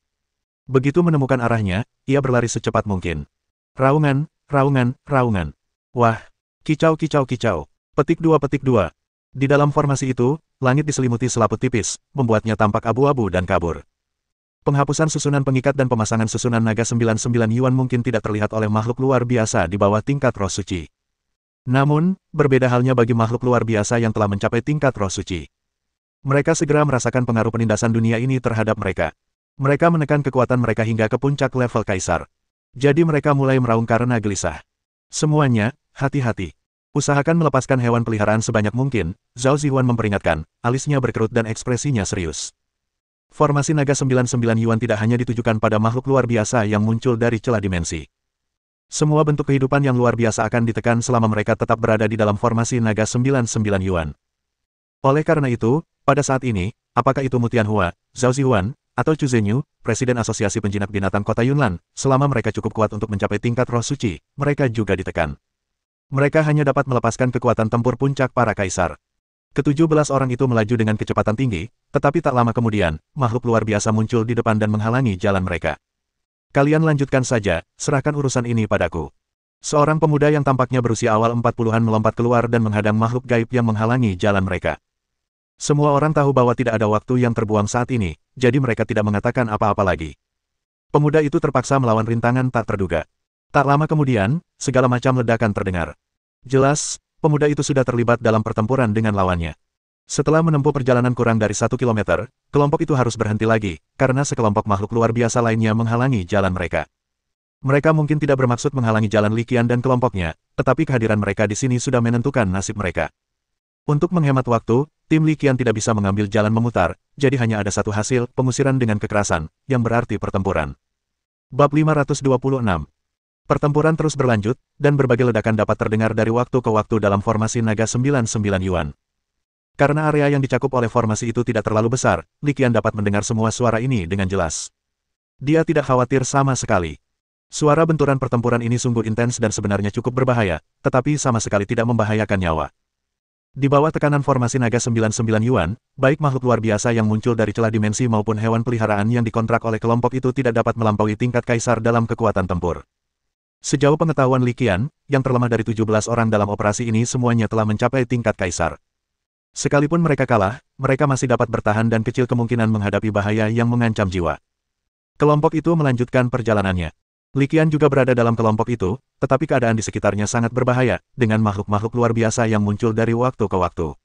Begitu menemukan arahnya, ia berlari secepat mungkin. Raungan, raungan, raungan. Wah, kicau kicau kicau. Petik 2. Di dalam formasi itu, langit diselimuti selaput tipis, membuatnya tampak abu-abu dan kabur. Penghapusan susunan pengikat dan pemasangan susunan naga 99 Yuan mungkin tidak terlihat oleh makhluk luar biasa di bawah tingkat roh suci. Namun, berbeda halnya bagi makhluk luar biasa yang telah mencapai tingkat roh suci. Mereka segera merasakan pengaruh penindasan dunia ini terhadap mereka. Mereka menekan kekuatan mereka hingga ke puncak level kaisar. Jadi mereka mulai meraung karena gelisah. Semuanya, hati-hati. Usahakan melepaskan hewan peliharaan sebanyak mungkin, Zhao Zihuan memperingatkan, alisnya berkerut dan ekspresinya serius. Formasi naga 99 Yuan tidak hanya ditujukan pada makhluk luar biasa yang muncul dari celah dimensi. Semua bentuk kehidupan yang luar biasa akan ditekan selama mereka tetap berada di dalam formasi naga 99 Yuan. Oleh karena itu, pada saat ini, apakah itu Mu Tianhua, Zhao Zihuan, atau Chu Zhenyu, Presiden Asosiasi Penjinak Binatang Kota Yunlan, selama mereka cukup kuat untuk mencapai tingkat roh suci, mereka juga ditekan. Mereka hanya dapat melepaskan kekuatan tempur puncak para kaisar. Ke-17 orang itu melaju dengan kecepatan tinggi, tetapi tak lama kemudian, makhluk luar biasa muncul di depan dan menghalangi jalan mereka. Kalian lanjutkan saja, serahkan urusan ini padaku. Seorang pemuda yang tampaknya berusia awal 40-an melompat keluar dan menghadang makhluk gaib yang menghalangi jalan mereka. Semua orang tahu bahwa tidak ada waktu yang terbuang saat ini, jadi mereka tidak mengatakan apa-apa lagi. Pemuda itu terpaksa melawan rintangan tak terduga. Tak lama kemudian, segala macam ledakan terdengar. Jelas, pemuda itu sudah terlibat dalam pertempuran dengan lawannya. Setelah menempuh perjalanan kurang dari 1 kilometer, kelompok itu harus berhenti lagi, karena sekelompok makhluk luar biasa lainnya menghalangi jalan mereka. Mereka mungkin tidak bermaksud menghalangi jalan Li Qian dan kelompoknya, tetapi kehadiran mereka di sini sudah menentukan nasib mereka. Untuk menghemat waktu, tim Li Qian tidak bisa mengambil jalan memutar, jadi hanya ada satu hasil, pengusiran dengan kekerasan, yang berarti pertempuran. Bab 526. Pertempuran terus berlanjut, dan berbagai ledakan dapat terdengar dari waktu ke waktu dalam formasi naga 99 Yuan. Karena area yang dicakup oleh formasi itu tidak terlalu besar, Li Qian dapat mendengar semua suara ini dengan jelas. Dia tidak khawatir sama sekali. Suara benturan pertempuran ini sungguh intens dan sebenarnya cukup berbahaya, tetapi sama sekali tidak membahayakan nyawa. Di bawah tekanan formasi naga 99 Yuan, baik makhluk luar biasa yang muncul dari celah dimensi maupun hewan peliharaan yang dikontrak oleh kelompok itu tidak dapat melampaui tingkat kaisar dalam kekuatan tempur. Sejauh pengetahuan Li Qian, yang terlemah dari 17 orang dalam operasi ini semuanya telah mencapai tingkat kaisar. Sekalipun mereka kalah, mereka masih dapat bertahan dan kecil kemungkinan menghadapi bahaya yang mengancam jiwa. Kelompok itu melanjutkan perjalanannya. Li Qian juga berada dalam kelompok itu, tetapi keadaan di sekitarnya sangat berbahaya, dengan makhluk-makhluk luar biasa yang muncul dari waktu ke waktu.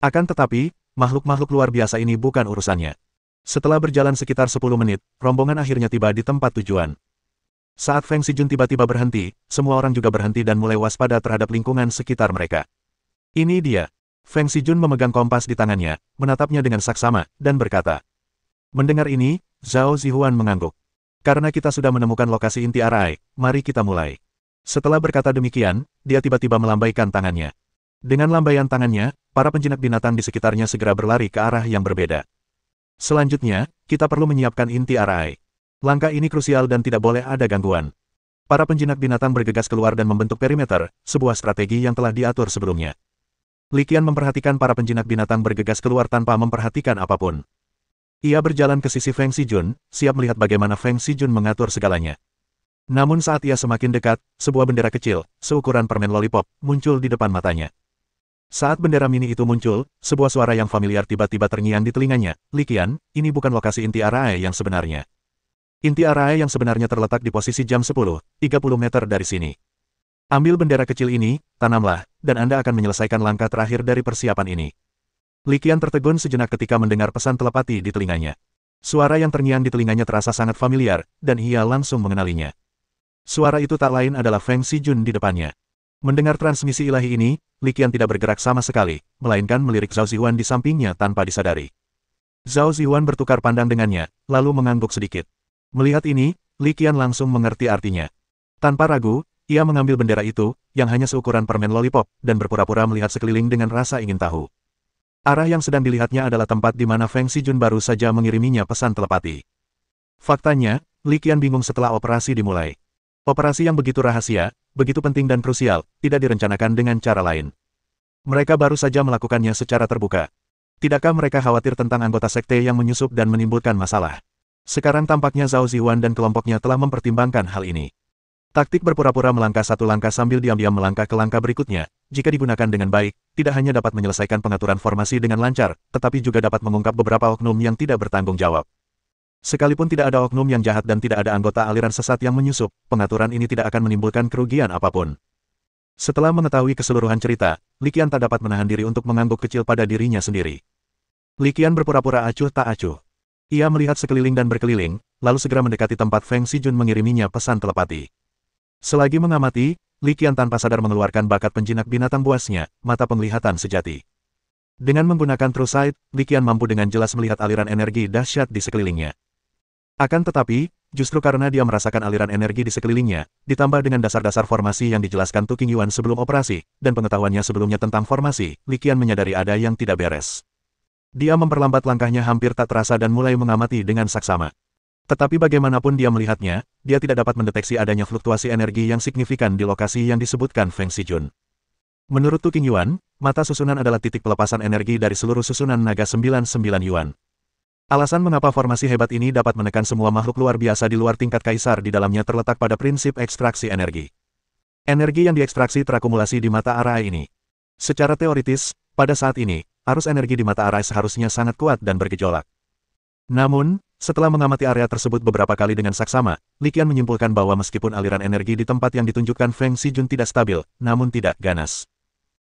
Akan tetapi, makhluk-makhluk luar biasa ini bukan urusannya. Setelah berjalan sekitar 10 menit, rombongan akhirnya tiba di tempat tujuan. Saat Feng Xijun tiba-tiba berhenti, semua orang juga berhenti dan mulai waspada terhadap lingkungan sekitar mereka. Ini dia. Feng Xijun memegang kompas di tangannya, menatapnya dengan saksama, dan berkata. Mendengar ini, Zhao Zihuan mengangguk. Karena kita sudah menemukan lokasi inti arai, mari kita mulai. Setelah berkata demikian, dia tiba-tiba melambaikan tangannya. Dengan lambaian tangannya, para penjinak binatang di sekitarnya segera berlari ke arah yang berbeda. Selanjutnya, kita perlu menyiapkan inti arai. Langkah ini krusial dan tidak boleh ada gangguan. Para penjinak binatang bergegas keluar dan membentuk perimeter, sebuah strategi yang telah diatur sebelumnya. Li Qian memperhatikan para penjinak binatang bergegas keluar tanpa memperhatikan apapun. Ia berjalan ke sisi Feng Xijun, siap melihat bagaimana Feng Xijun mengatur segalanya. Namun saat ia semakin dekat, sebuah bendera kecil, seukuran permen lollipop, muncul di depan matanya. Saat bendera mini itu muncul, sebuah suara yang familiar tiba-tiba terngiang di telinganya. Li Qian, ini bukan lokasi inti Arae yang sebenarnya. Inti Arae yang sebenarnya terletak di posisi jam 10, 30 meter dari sini. Ambil bendera kecil ini, tanamlah, dan Anda akan menyelesaikan langkah terakhir dari persiapan ini. Li Qian tertegun sejenak ketika mendengar pesan telepati di telinganya. Suara yang terngiang di telinganya terasa sangat familiar, dan ia langsung mengenalinya. Suara itu tak lain adalah Feng Xijun di depannya. Mendengar transmisi ilahi ini, Li Qian tidak bergerak sama sekali, melainkan melirik Zhao Zihuan di sampingnya tanpa disadari. Zhao Zihuan bertukar pandang dengannya, lalu mengangguk sedikit. Melihat ini, Li Qian langsung mengerti artinya. Tanpa ragu, ia mengambil bendera itu, yang hanya seukuran permen lollipop, dan berpura-pura melihat sekeliling dengan rasa ingin tahu. Arah yang sedang dilihatnya adalah tempat di mana Feng Xijun baru saja mengiriminya pesan telepati. Faktanya, Li Qian bingung setelah operasi dimulai. Operasi yang begitu rahasia, begitu penting dan krusial, tidak direncanakan dengan cara lain. Mereka baru saja melakukannya secara terbuka. Tidakkah mereka khawatir tentang anggota sekte yang menyusup dan menimbulkan masalah? Sekarang tampaknya Zhao Zihuan dan kelompoknya telah mempertimbangkan hal ini. Taktik berpura-pura melangkah satu langkah sambil diam-diam melangkah ke langkah berikutnya, jika digunakan dengan baik, tidak hanya dapat menyelesaikan pengaturan formasi dengan lancar, tetapi juga dapat mengungkap beberapa oknum yang tidak bertanggung jawab. Sekalipun tidak ada oknum yang jahat dan tidak ada anggota aliran sesat yang menyusup, pengaturan ini tidak akan menimbulkan kerugian apapun. Setelah mengetahui keseluruhan cerita, Li Qian tak dapat menahan diri untuk mengangguk kecil pada dirinya sendiri. Li Qian berpura-pura acuh tak acuh. Ia melihat sekeliling dan berkeliling, lalu segera mendekati tempat Feng Xijun mengiriminya pesan telepati. Selagi mengamati, Li Qian tanpa sadar mengeluarkan bakat penjinak binatang buasnya, mata penglihatan sejati. Dengan menggunakan True Sight, Li Qian mampu dengan jelas melihat aliran energi dahsyat di sekelilingnya. Akan tetapi, justru karena dia merasakan aliran energi di sekelilingnya, ditambah dengan dasar-dasar formasi yang dijelaskan Tu Qingyuan sebelum operasi, dan pengetahuannya sebelumnya tentang formasi, Li Qian menyadari ada yang tidak beres. Dia memperlambat langkahnya hampir tak terasa dan mulai mengamati dengan saksama. Tetapi bagaimanapun dia melihatnya, dia tidak dapat mendeteksi adanya fluktuasi energi yang signifikan di lokasi yang disebutkan Feng Xijun. Menurut Tu Qingyuan, mata susunan adalah titik pelepasan energi dari seluruh susunan naga 99 Yuan. Alasan mengapa formasi hebat ini dapat menekan semua makhluk luar biasa di luar tingkat kaisar di dalamnya terletak pada prinsip ekstraksi energi. Energi yang diekstraksi terakumulasi di mata Arae ini. Secara teoritis, pada saat ini, arus energi di mata Arae seharusnya sangat kuat dan bergejolak. Namun, setelah mengamati area tersebut beberapa kali dengan saksama, Li Qian menyimpulkan bahwa meskipun aliran energi di tempat yang ditunjukkan Feng Xijun tidak stabil, namun tidak ganas.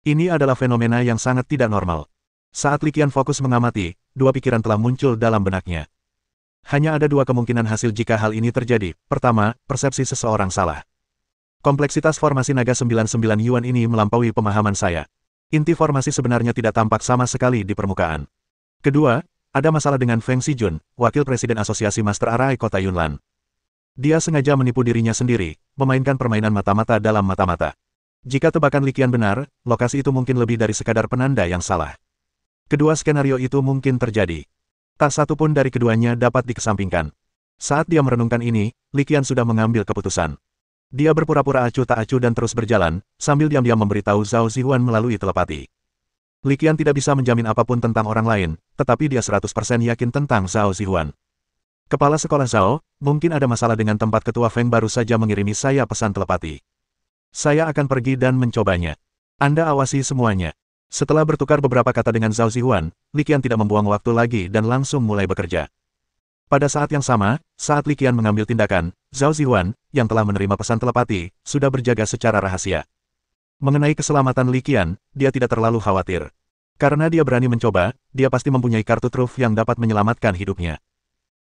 Ini adalah fenomena yang sangat tidak normal. Saat Li Qian fokus mengamati, dua pikiran telah muncul dalam benaknya. Hanya ada dua kemungkinan hasil jika hal ini terjadi. Pertama, persepsi seseorang salah. Kompleksitas formasi naga 99 Yuan ini melampaui pemahaman saya. Inti formasi sebenarnya tidak tampak sama sekali di permukaan. Kedua, ada masalah dengan Feng Xijun, wakil presiden asosiasi Master Arae Kota Yunlan. Dia sengaja menipu dirinya sendiri, memainkan permainan mata-mata dalam mata-mata. Jika tebakan Li Qian benar, lokasi itu mungkin lebih dari sekadar penanda yang salah. Kedua skenario itu mungkin terjadi. Tak satu pun dari keduanya dapat dikesampingkan. Saat dia merenungkan ini, Li Qian sudah mengambil keputusan. Dia berpura-pura acuh tak acuh dan terus berjalan, sambil diam-diam memberitahu Zhao Zihuan melalui telepati. Li Qian tidak bisa menjamin apapun tentang orang lain, tetapi dia 100% yakin tentang Zhao Zihuan. Kepala sekolah Zhao, mungkin ada masalah dengan tempat ketua Feng baru saja mengirimi saya pesan telepati. Saya akan pergi dan mencobanya. Anda awasi semuanya. Setelah bertukar beberapa kata dengan Zhao Zihuan, Li Qian tidak membuang waktu lagi dan langsung mulai bekerja. Pada saat yang sama, saat Li Qian mengambil tindakan, Zhao Zihuan, yang telah menerima pesan telepati, sudah berjaga secara rahasia. Mengenai keselamatan Li Qian, dia tidak terlalu khawatir. Karena dia berani mencoba, dia pasti mempunyai kartu truf yang dapat menyelamatkan hidupnya.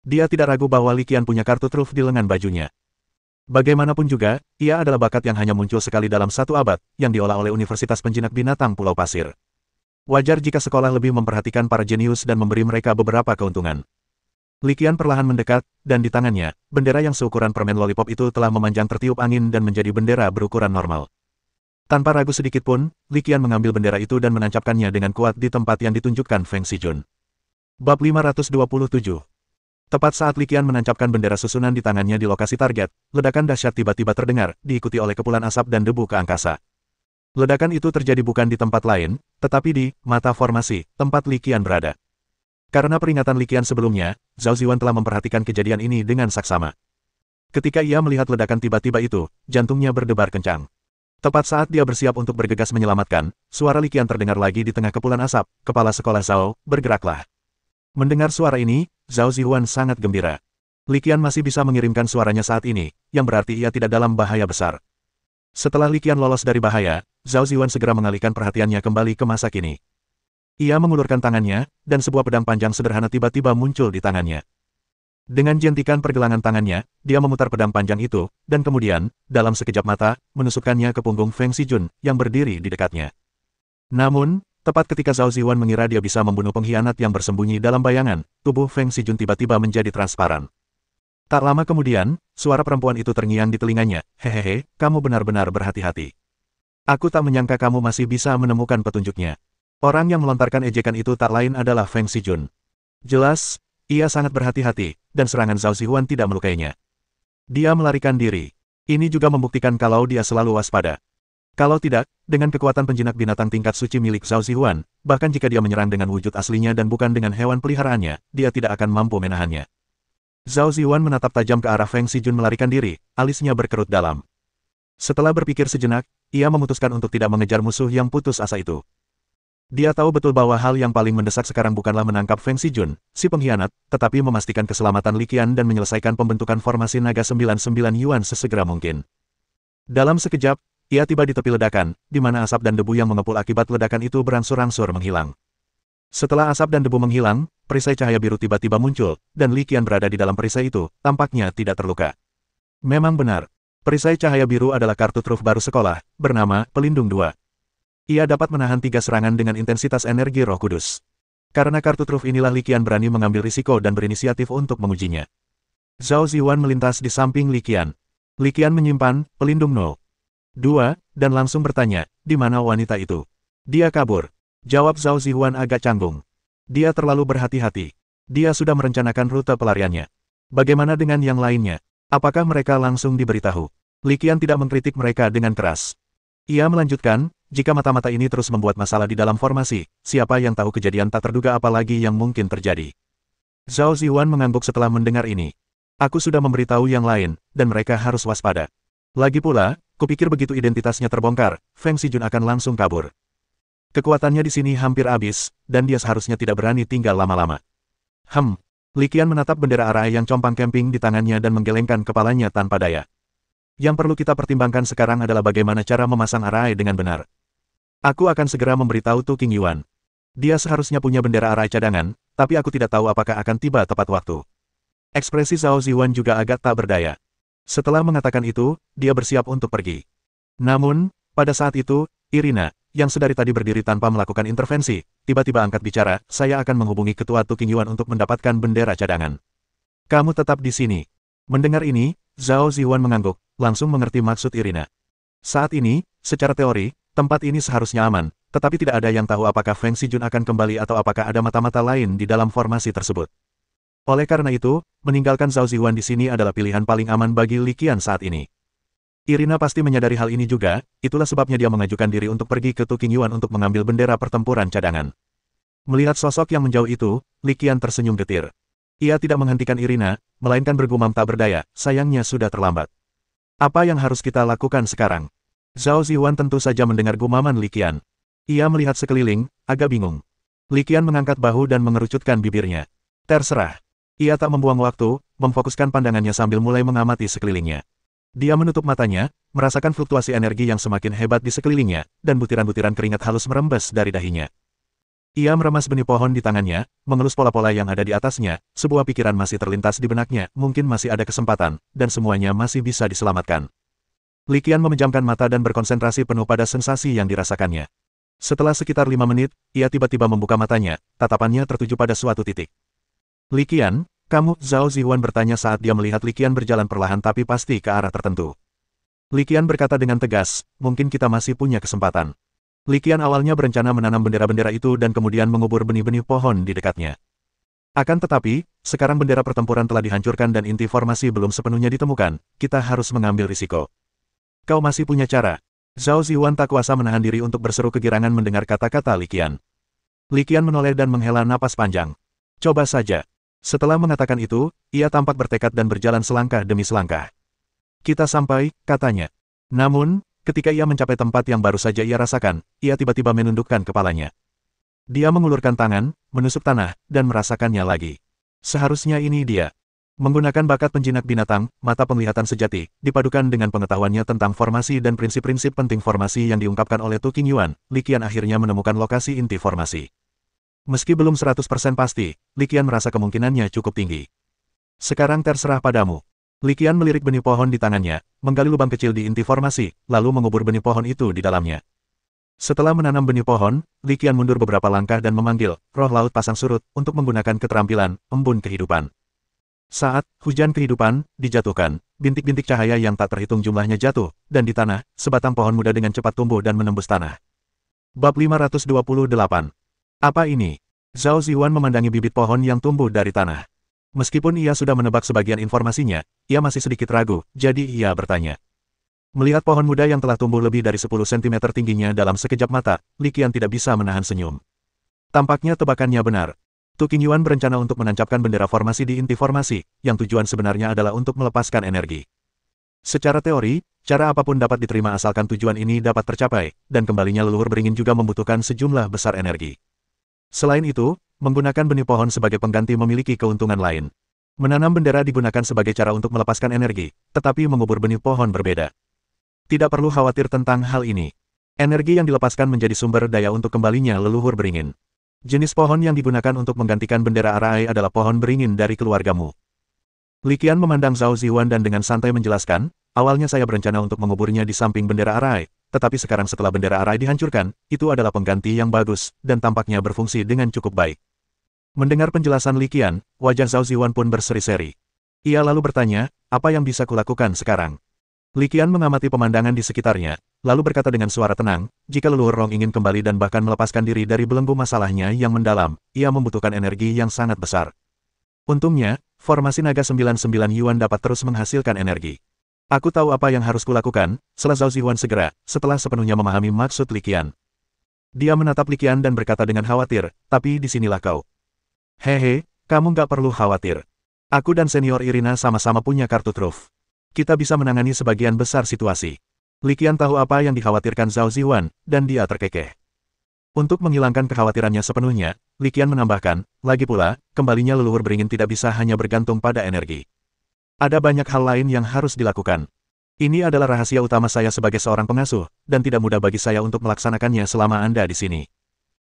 Dia tidak ragu bahwa Li Qian punya kartu truf di lengan bajunya. Bagaimanapun juga, ia adalah bakat yang hanya muncul sekali dalam satu abad, yang diolah oleh Universitas Penjinak Binatang Pulau Pasir. Wajar jika sekolah lebih memperhatikan para jenius dan memberi mereka beberapa keuntungan. Li Qian perlahan mendekat, dan di tangannya, bendera yang seukuran permen lollipop itu telah memanjang tertiup angin dan menjadi bendera berukuran normal. Tanpa ragu sedikit pun, Li Qian mengambil bendera itu dan menancapkannya dengan kuat di tempat yang ditunjukkan Feng Xijun. Bab 527. Tepat saat Li Qian menancapkan bendera susunan di tangannya di lokasi target, ledakan dahsyat tiba-tiba terdengar, diikuti oleh kepulan asap dan debu ke angkasa. Ledakan itu terjadi bukan di tempat lain, tetapi di mata formasi, tempat Li Qian berada. Karena peringatan Li Qian sebelumnya, Zhao Zihuan telah memperhatikan kejadian ini dengan saksama. Ketika ia melihat ledakan tiba-tiba itu, jantungnya berdebar kencang. Tepat saat dia bersiap untuk bergegas menyelamatkan, suara Li Qian terdengar lagi di tengah kepulan asap. Kepala sekolah Zhao, bergeraklah. Mendengar suara ini, Zhao Zihuan sangat gembira. Li Qian masih bisa mengirimkan suaranya saat ini, yang berarti ia tidak dalam bahaya besar. Setelah Li Qian lolos dari bahaya, Zhao Zihuan segera mengalihkan perhatiannya kembali ke masa kini. Ia mengulurkan tangannya, dan sebuah pedang panjang sederhana tiba-tiba muncul di tangannya. Dengan jentikan pergelangan tangannya, dia memutar pedang panjang itu, dan kemudian, dalam sekejap mata, menusukkannya ke punggung Feng Xijun, yang berdiri di dekatnya. Namun, tepat ketika Zhao Zihuan mengira dia bisa membunuh pengkhianat yang bersembunyi dalam bayangan, tubuh Feng Xijun tiba-tiba menjadi transparan. Tak lama kemudian, suara perempuan itu terngiang di telinganya, "Hehehe, kamu benar-benar berhati-hati. Aku tak menyangka kamu masih bisa menemukan petunjuknya." Orang yang melontarkan ejekan itu tak lain adalah Feng Xijun. Jelas, ia sangat berhati-hati, dan serangan Zhao Zihuan tidak melukainya. Dia melarikan diri. Ini juga membuktikan kalau dia selalu waspada. Kalau tidak, dengan kekuatan penjinak binatang tingkat suci milik Zhao Zihuan, bahkan jika dia menyerang dengan wujud aslinya dan bukan dengan hewan peliharaannya, dia tidak akan mampu menahannya. Zhao Zihuan menatap tajam ke arah Feng Xijun melarikan diri, alisnya berkerut dalam. Setelah berpikir sejenak, ia memutuskan untuk tidak mengejar musuh yang putus asa itu. Dia tahu betul bahwa hal yang paling mendesak sekarang bukanlah menangkap Feng Xijun, si pengkhianat, tetapi memastikan keselamatan Li Qian dan menyelesaikan pembentukan formasi naga 99 Yuan sesegera mungkin. Dalam sekejap, ia tiba di tepi ledakan, di mana asap dan debu yang mengepul akibat ledakan itu berangsur-angsur menghilang. Setelah asap dan debu menghilang, perisai cahaya biru tiba-tiba muncul, dan Li Qian berada di dalam perisai itu, tampaknya tidak terluka. Memang benar, perisai cahaya biru adalah kartu truf baru sekolah, bernama Pelindung 2. Ia dapat menahan 3 serangan dengan intensitas energi Roh Kudus. Karena kartu truf inilah Li Qian berani mengambil risiko dan berinisiatif untuk mengujinya. Zhao Zihuan melintas di samping Li Qian. Li Qian menyimpan Pelindung 2, dan langsung bertanya, di mana wanita itu? Dia kabur. Jawab Zhao Zihuan agak canggung. Dia terlalu berhati-hati. Dia sudah merencanakan rute pelariannya. Bagaimana dengan yang lainnya? Apakah mereka langsung diberitahu? Li Qian tidak mengkritik mereka dengan keras. Ia melanjutkan, jika mata-mata ini terus membuat masalah di dalam formasi, siapa yang tahu kejadian tak terduga apalagi yang mungkin terjadi. Zhao Zihuan mengangguk setelah mendengar ini. Aku sudah memberitahu yang lain, dan mereka harus waspada. Lagi pula, kupikir begitu identitasnya terbongkar, Feng Xijun akan langsung kabur. Kekuatannya di sini hampir habis, dan dia seharusnya tidak berani tinggal lama-lama. Li Qian menatap bendera Arai yang compang camping di tangannya dan menggelengkan kepalanya tanpa daya. Yang perlu kita pertimbangkan sekarang adalah bagaimana cara memasang Arai dengan benar. Aku akan segera memberitahu Tu King Yuan. Dia seharusnya punya bendera Arai cadangan, tapi aku tidak tahu apakah akan tiba tepat waktu. Ekspresi Zhao Zihuan juga agak tak berdaya. Setelah mengatakan itu, dia bersiap untuk pergi. Namun, pada saat itu, Irina, yang sedari tadi berdiri tanpa melakukan intervensi, tiba-tiba angkat bicara, "Saya akan menghubungi ketua Tu King Yuan untuk mendapatkan bendera cadangan. Kamu tetap di sini." Mendengar ini, Zhao Zihuan mengangguk, langsung mengerti maksud Irina. Saat ini, secara teori, tempat ini seharusnya aman, tetapi tidak ada yang tahu apakah Feng Xijun akan kembali atau apakah ada mata-mata lain di dalam formasi tersebut. Oleh karena itu, meninggalkan Zhao Zihuan di sini adalah pilihan paling aman bagi Li Qian saat ini. Irina pasti menyadari hal ini juga, itulah sebabnya dia mengajukan diri untuk pergi ke Tu King Yuan untuk mengambil bendera pertempuran cadangan. Melihat sosok yang menjauh itu, Li Qian tersenyum getir. Ia tidak menghentikan Irina, melainkan bergumam tak berdaya, sayangnya sudah terlambat. Apa yang harus kita lakukan sekarang? Zhao Zihuan tentu saja mendengar gumaman Li Qian. Ia melihat sekeliling, agak bingung. Li Qian mengangkat bahu dan mengerucutkan bibirnya. Terserah. Ia tak membuang waktu, memfokuskan pandangannya sambil mulai mengamati sekelilingnya. Dia menutup matanya, merasakan fluktuasi energi yang semakin hebat di sekelilingnya, dan butiran-butiran keringat halus merembes dari dahinya. Ia meremas benih pohon di tangannya, mengelus pola-pola yang ada di atasnya, sebuah pikiran masih terlintas di benaknya, mungkin masih ada kesempatan, dan semuanya masih bisa diselamatkan. Li Qian memejamkan mata dan berkonsentrasi penuh pada sensasi yang dirasakannya. Setelah sekitar 5 menit, ia tiba-tiba membuka matanya, tatapannya tertuju pada suatu titik. Li Qian, kamu, Zhao Zihuan bertanya saat dia melihat Li Qian berjalan perlahan tapi pasti ke arah tertentu. Li Qian berkata dengan tegas, mungkin kita masih punya kesempatan. Li Qian awalnya berencana menanam bendera-bendera itu dan kemudian mengubur benih-benih pohon di dekatnya. Akan tetapi, sekarang bendera pertempuran telah dihancurkan dan inti formasi belum sepenuhnya ditemukan, kita harus mengambil risiko. Kau masih punya cara. Zhao Zihuan tak kuasa menahan diri untuk berseru kegirangan mendengar kata-kata Li Qian. Li Qian menoleh dan menghela napas panjang. Coba saja. Setelah mengatakan itu, ia tampak bertekad dan berjalan selangkah demi selangkah. Kita sampai, katanya. Namun, ketika ia mencapai tempat yang baru saja ia rasakan, ia tiba-tiba menundukkan kepalanya. Dia mengulurkan tangan, menusuk tanah, dan merasakannya lagi. Seharusnya ini dia. Menggunakan bakat penjinak binatang, mata penglihatan sejati, dipadukan dengan pengetahuannya tentang formasi dan prinsip-prinsip penting formasi yang diungkapkan oleh Tu Qingyuan, Li Qian akhirnya menemukan lokasi inti formasi. Meski belum 100% pasti, Li Qian merasa kemungkinannya cukup tinggi. Sekarang terserah padamu. Li Qian melirik benih pohon di tangannya, menggali lubang kecil di inti formasi, lalu mengubur benih pohon itu di dalamnya. Setelah menanam benih pohon, Li Qian mundur beberapa langkah dan memanggil roh laut pasang surut untuk menggunakan keterampilan embun kehidupan. Saat hujan kehidupan dijatuhkan, bintik-bintik cahaya yang tak terhitung jumlahnya jatuh, dan di tanah, sebatang pohon muda dengan cepat tumbuh dan menembus tanah. Bab 528. Apa ini? Zhao Zihuan memandangi bibit pohon yang tumbuh dari tanah. Meskipun ia sudah menebak sebagian informasinya, ia masih sedikit ragu, jadi ia bertanya. Melihat pohon muda yang telah tumbuh lebih dari 10 cm tingginya dalam sekejap mata, Li Qian tidak bisa menahan senyum. Tampaknya tebakannya benar. Tu Qingyuan berencana untuk menancapkan bendera formasi di inti formasi, yang tujuan sebenarnya adalah untuk melepaskan energi. Secara teori, cara apapun dapat diterima asalkan tujuan ini dapat tercapai, dan kembalinya leluhur beringin juga membutuhkan sejumlah besar energi. Selain itu, menggunakan benih pohon sebagai pengganti memiliki keuntungan lain. Menanam bendera digunakan sebagai cara untuk melepaskan energi, tetapi mengubur benih pohon berbeda. Tidak perlu khawatir tentang hal ini. Energi yang dilepaskan menjadi sumber daya untuk kembalinya leluhur beringin. Jenis pohon yang digunakan untuk menggantikan bendera Arai adalah pohon beringin dari keluargamu. Li Qian memandang Zhao Zihuan dan dengan santai menjelaskan, awalnya saya berencana untuk menguburnya di samping bendera Arai, tetapi sekarang setelah bendera Arai dihancurkan, itu adalah pengganti yang bagus, dan tampaknya berfungsi dengan cukup baik. Mendengar penjelasan Li Qian, wajah Zhao Zihuan pun berseri-seri. Ia lalu bertanya, apa yang bisa kulakukan sekarang? Li Qian mengamati pemandangan di sekitarnya, lalu berkata dengan suara tenang, jika leluhur Rong ingin kembali dan bahkan melepaskan diri dari belenggu masalahnya yang mendalam, ia membutuhkan energi yang sangat besar. Untungnya, formasi naga 99 Yuan dapat terus menghasilkan energi. Aku tahu apa yang harus kulakukan, setelah Zhao Zihuan segera, setelah sepenuhnya memahami maksud Li Qian. Dia menatap Li Qian dan berkata dengan khawatir, tapi disinilah kau. Hehe, kamu nggak perlu khawatir. Aku dan senior Irina sama-sama punya kartu truf. Kita bisa menangani sebagian besar situasi. Li Qian tahu apa yang dikhawatirkan Zhao Zihuan, dan dia terkekeh. Untuk menghilangkan kekhawatirannya sepenuhnya, Li Qian menambahkan, lagi pula, kembalinya leluhur beringin tidak bisa hanya bergantung pada energi. Ada banyak hal lain yang harus dilakukan. Ini adalah rahasia utama saya sebagai seorang pengasuh, dan tidak mudah bagi saya untuk melaksanakannya selama Anda di sini.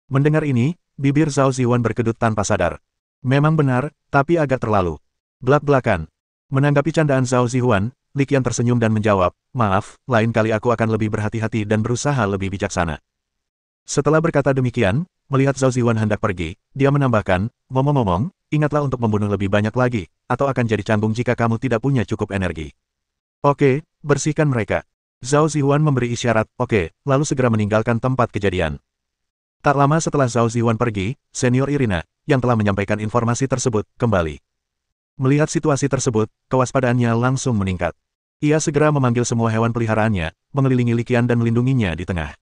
Mendengar ini, bibir Zhao Zihuan berkedut tanpa sadar. Memang benar, tapi agak terlalu belak-belakan. Menanggapi candaan Zhao Zihuan, Li Qian tersenyum dan menjawab, maaf, lain kali aku akan lebih berhati-hati dan berusaha lebih bijaksana. Setelah berkata demikian, melihat Zhao Zihuan hendak pergi, dia menambahkan, ngomong-ngomong, ingatlah untuk membunuh lebih banyak lagi, atau akan jadi canggung jika kamu tidak punya cukup energi. Oke, bersihkan mereka. Zhao Zihuan memberi isyarat, oke, lalu segera meninggalkan tempat kejadian. Tak lama setelah Zhao Zihuan pergi, senior Irina, yang telah menyampaikan informasi tersebut, kembali. Melihat situasi tersebut, kewaspadaannya langsung meningkat. Ia segera memanggil semua hewan peliharaannya, mengelilingi Li Qian dan melindunginya di tengah.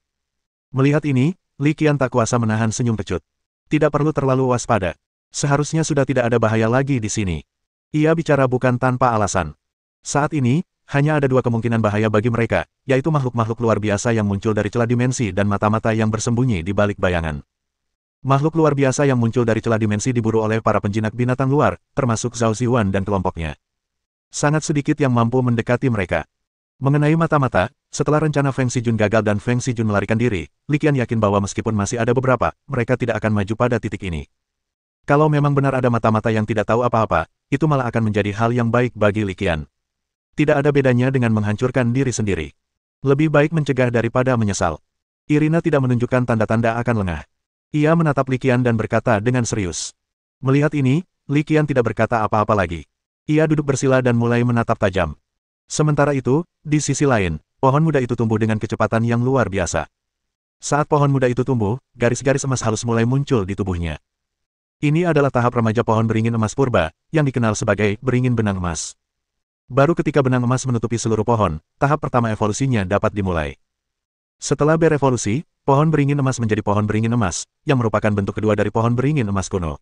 Melihat ini, Li Qian tak kuasa menahan senyum kecut. Tidak perlu terlalu waspada. Seharusnya sudah tidak ada bahaya lagi di sini. Ia bicara bukan tanpa alasan. Saat ini, hanya ada dua kemungkinan bahaya bagi mereka, yaitu makhluk-makhluk luar biasa yang muncul dari celah dimensi dan mata-mata yang bersembunyi di balik bayangan. Makhluk luar biasa yang muncul dari celah dimensi diburu oleh para penjinak binatang luar, termasuk Zhao Zihuan dan kelompoknya. Sangat sedikit yang mampu mendekati mereka. Mengenai mata-mata, setelah rencana Feng Xijun gagal dan Feng Xijun melarikan diri, Li Qian yakin bahwa meskipun masih ada beberapa, mereka tidak akan maju pada titik ini. Kalau memang benar ada mata-mata yang tidak tahu apa-apa, itu malah akan menjadi hal yang baik bagi Li Qian. Tidak ada bedanya dengan menghancurkan diri sendiri. Lebih baik mencegah daripada menyesal. Irina tidak menunjukkan tanda-tanda akan lengah. Ia menatap Li Qian dan berkata dengan serius. Melihat ini, Li Qian tidak berkata apa-apa lagi. Ia duduk bersila dan mulai menatap tajam. Sementara itu, di sisi lain, pohon muda itu tumbuh dengan kecepatan yang luar biasa. Saat pohon muda itu tumbuh, garis-garis emas halus mulai muncul di tubuhnya. Ini adalah tahap remaja pohon beringin emas purba, yang dikenal sebagai beringin benang emas. Baru ketika benang emas menutupi seluruh pohon, tahap pertama evolusinya dapat dimulai. Setelah berevolusi, pohon beringin emas menjadi pohon beringin emas, yang merupakan bentuk kedua dari pohon beringin emas kuno.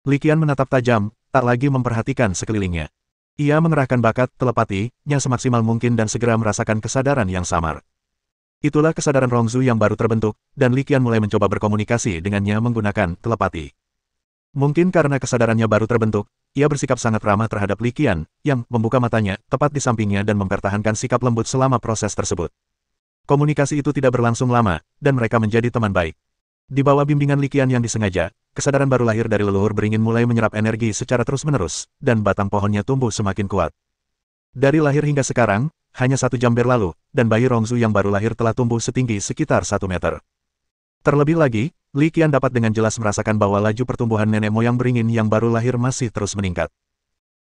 Li Qian menatap tajam, tak lagi memperhatikan sekelilingnya. Ia mengerahkan bakat telepati-nya semaksimal mungkin dan segera merasakan kesadaran yang samar. Itulah kesadaran Rongzhu yang baru terbentuk, dan Li Qian mulai mencoba berkomunikasi dengannya menggunakan telepati. Mungkin karena kesadarannya baru terbentuk, ia bersikap sangat ramah terhadap Li Qian, yang membuka matanya tepat di sampingnya dan mempertahankan sikap lembut selama proses tersebut. Komunikasi itu tidak berlangsung lama, dan mereka menjadi teman baik. Di bawah bimbingan Li Qian yang disengaja, kesadaran baru lahir dari leluhur beringin mulai menyerap energi secara terus-menerus, dan batang pohonnya tumbuh semakin kuat. Dari lahir hingga sekarang, hanya 1 jam berlalu, dan bayi Rongzhu yang baru lahir telah tumbuh setinggi sekitar 1 meter. Terlebih lagi, Li Qian dapat dengan jelas merasakan bahwa laju pertumbuhan nenek moyang beringin yang baru lahir masih terus meningkat.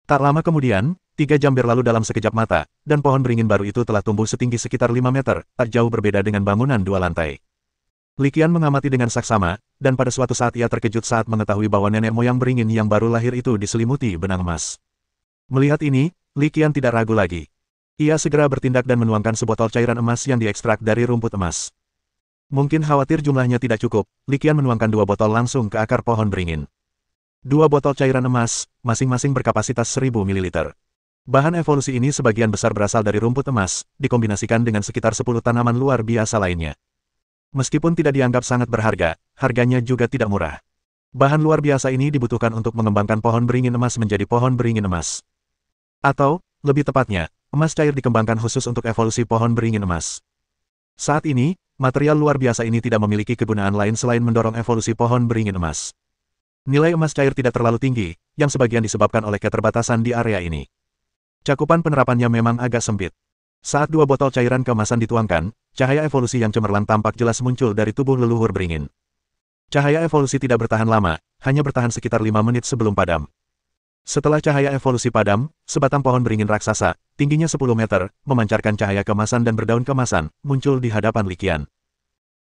Tak lama kemudian, 3 jam berlalu dalam sekejap mata, dan pohon beringin baru itu telah tumbuh setinggi sekitar 5 meter, tak jauh berbeda dengan bangunan 2 lantai. Li Qian mengamati dengan saksama, dan pada suatu saat ia terkejut saat mengetahui bahwa nenek moyang beringin yang baru lahir itu diselimuti benang emas. Melihat ini, Li Qian tidak ragu lagi. Ia segera bertindak dan menuangkan sebotol cairan emas yang diekstrak dari rumput emas. Mungkin khawatir jumlahnya tidak cukup, Li Qian menuangkan 2 botol langsung ke akar pohon beringin. 2 botol cairan emas, masing-masing berkapasitas 1000 ml. Bahan evolusi ini sebagian besar berasal dari rumput emas, dikombinasikan dengan sekitar 10 tanaman luar biasa lainnya. Meskipun tidak dianggap sangat berharga, harganya juga tidak murah. Bahan luar biasa ini dibutuhkan untuk mengembangkan pohon beringin emas menjadi pohon beringin emas. Atau, lebih tepatnya, emas cair dikembangkan khusus untuk evolusi pohon beringin emas. Saat ini, material luar biasa ini tidak memiliki kegunaan lain selain mendorong evolusi pohon beringin emas. Nilai emas cair tidak terlalu tinggi, yang sebagian disebabkan oleh keterbatasan di area ini. Cakupan penerapannya memang agak sempit. Saat 2 botol cairan keemasan dituangkan, cahaya evolusi yang cemerlang tampak jelas muncul dari tubuh leluhur beringin. Cahaya evolusi tidak bertahan lama, hanya bertahan sekitar 5 menit sebelum padam. Setelah cahaya evolusi padam, sebatang pohon beringin raksasa, tingginya 10 meter, memancarkan cahaya keemasan dan berdaun keemasan, muncul di hadapan Li Qian.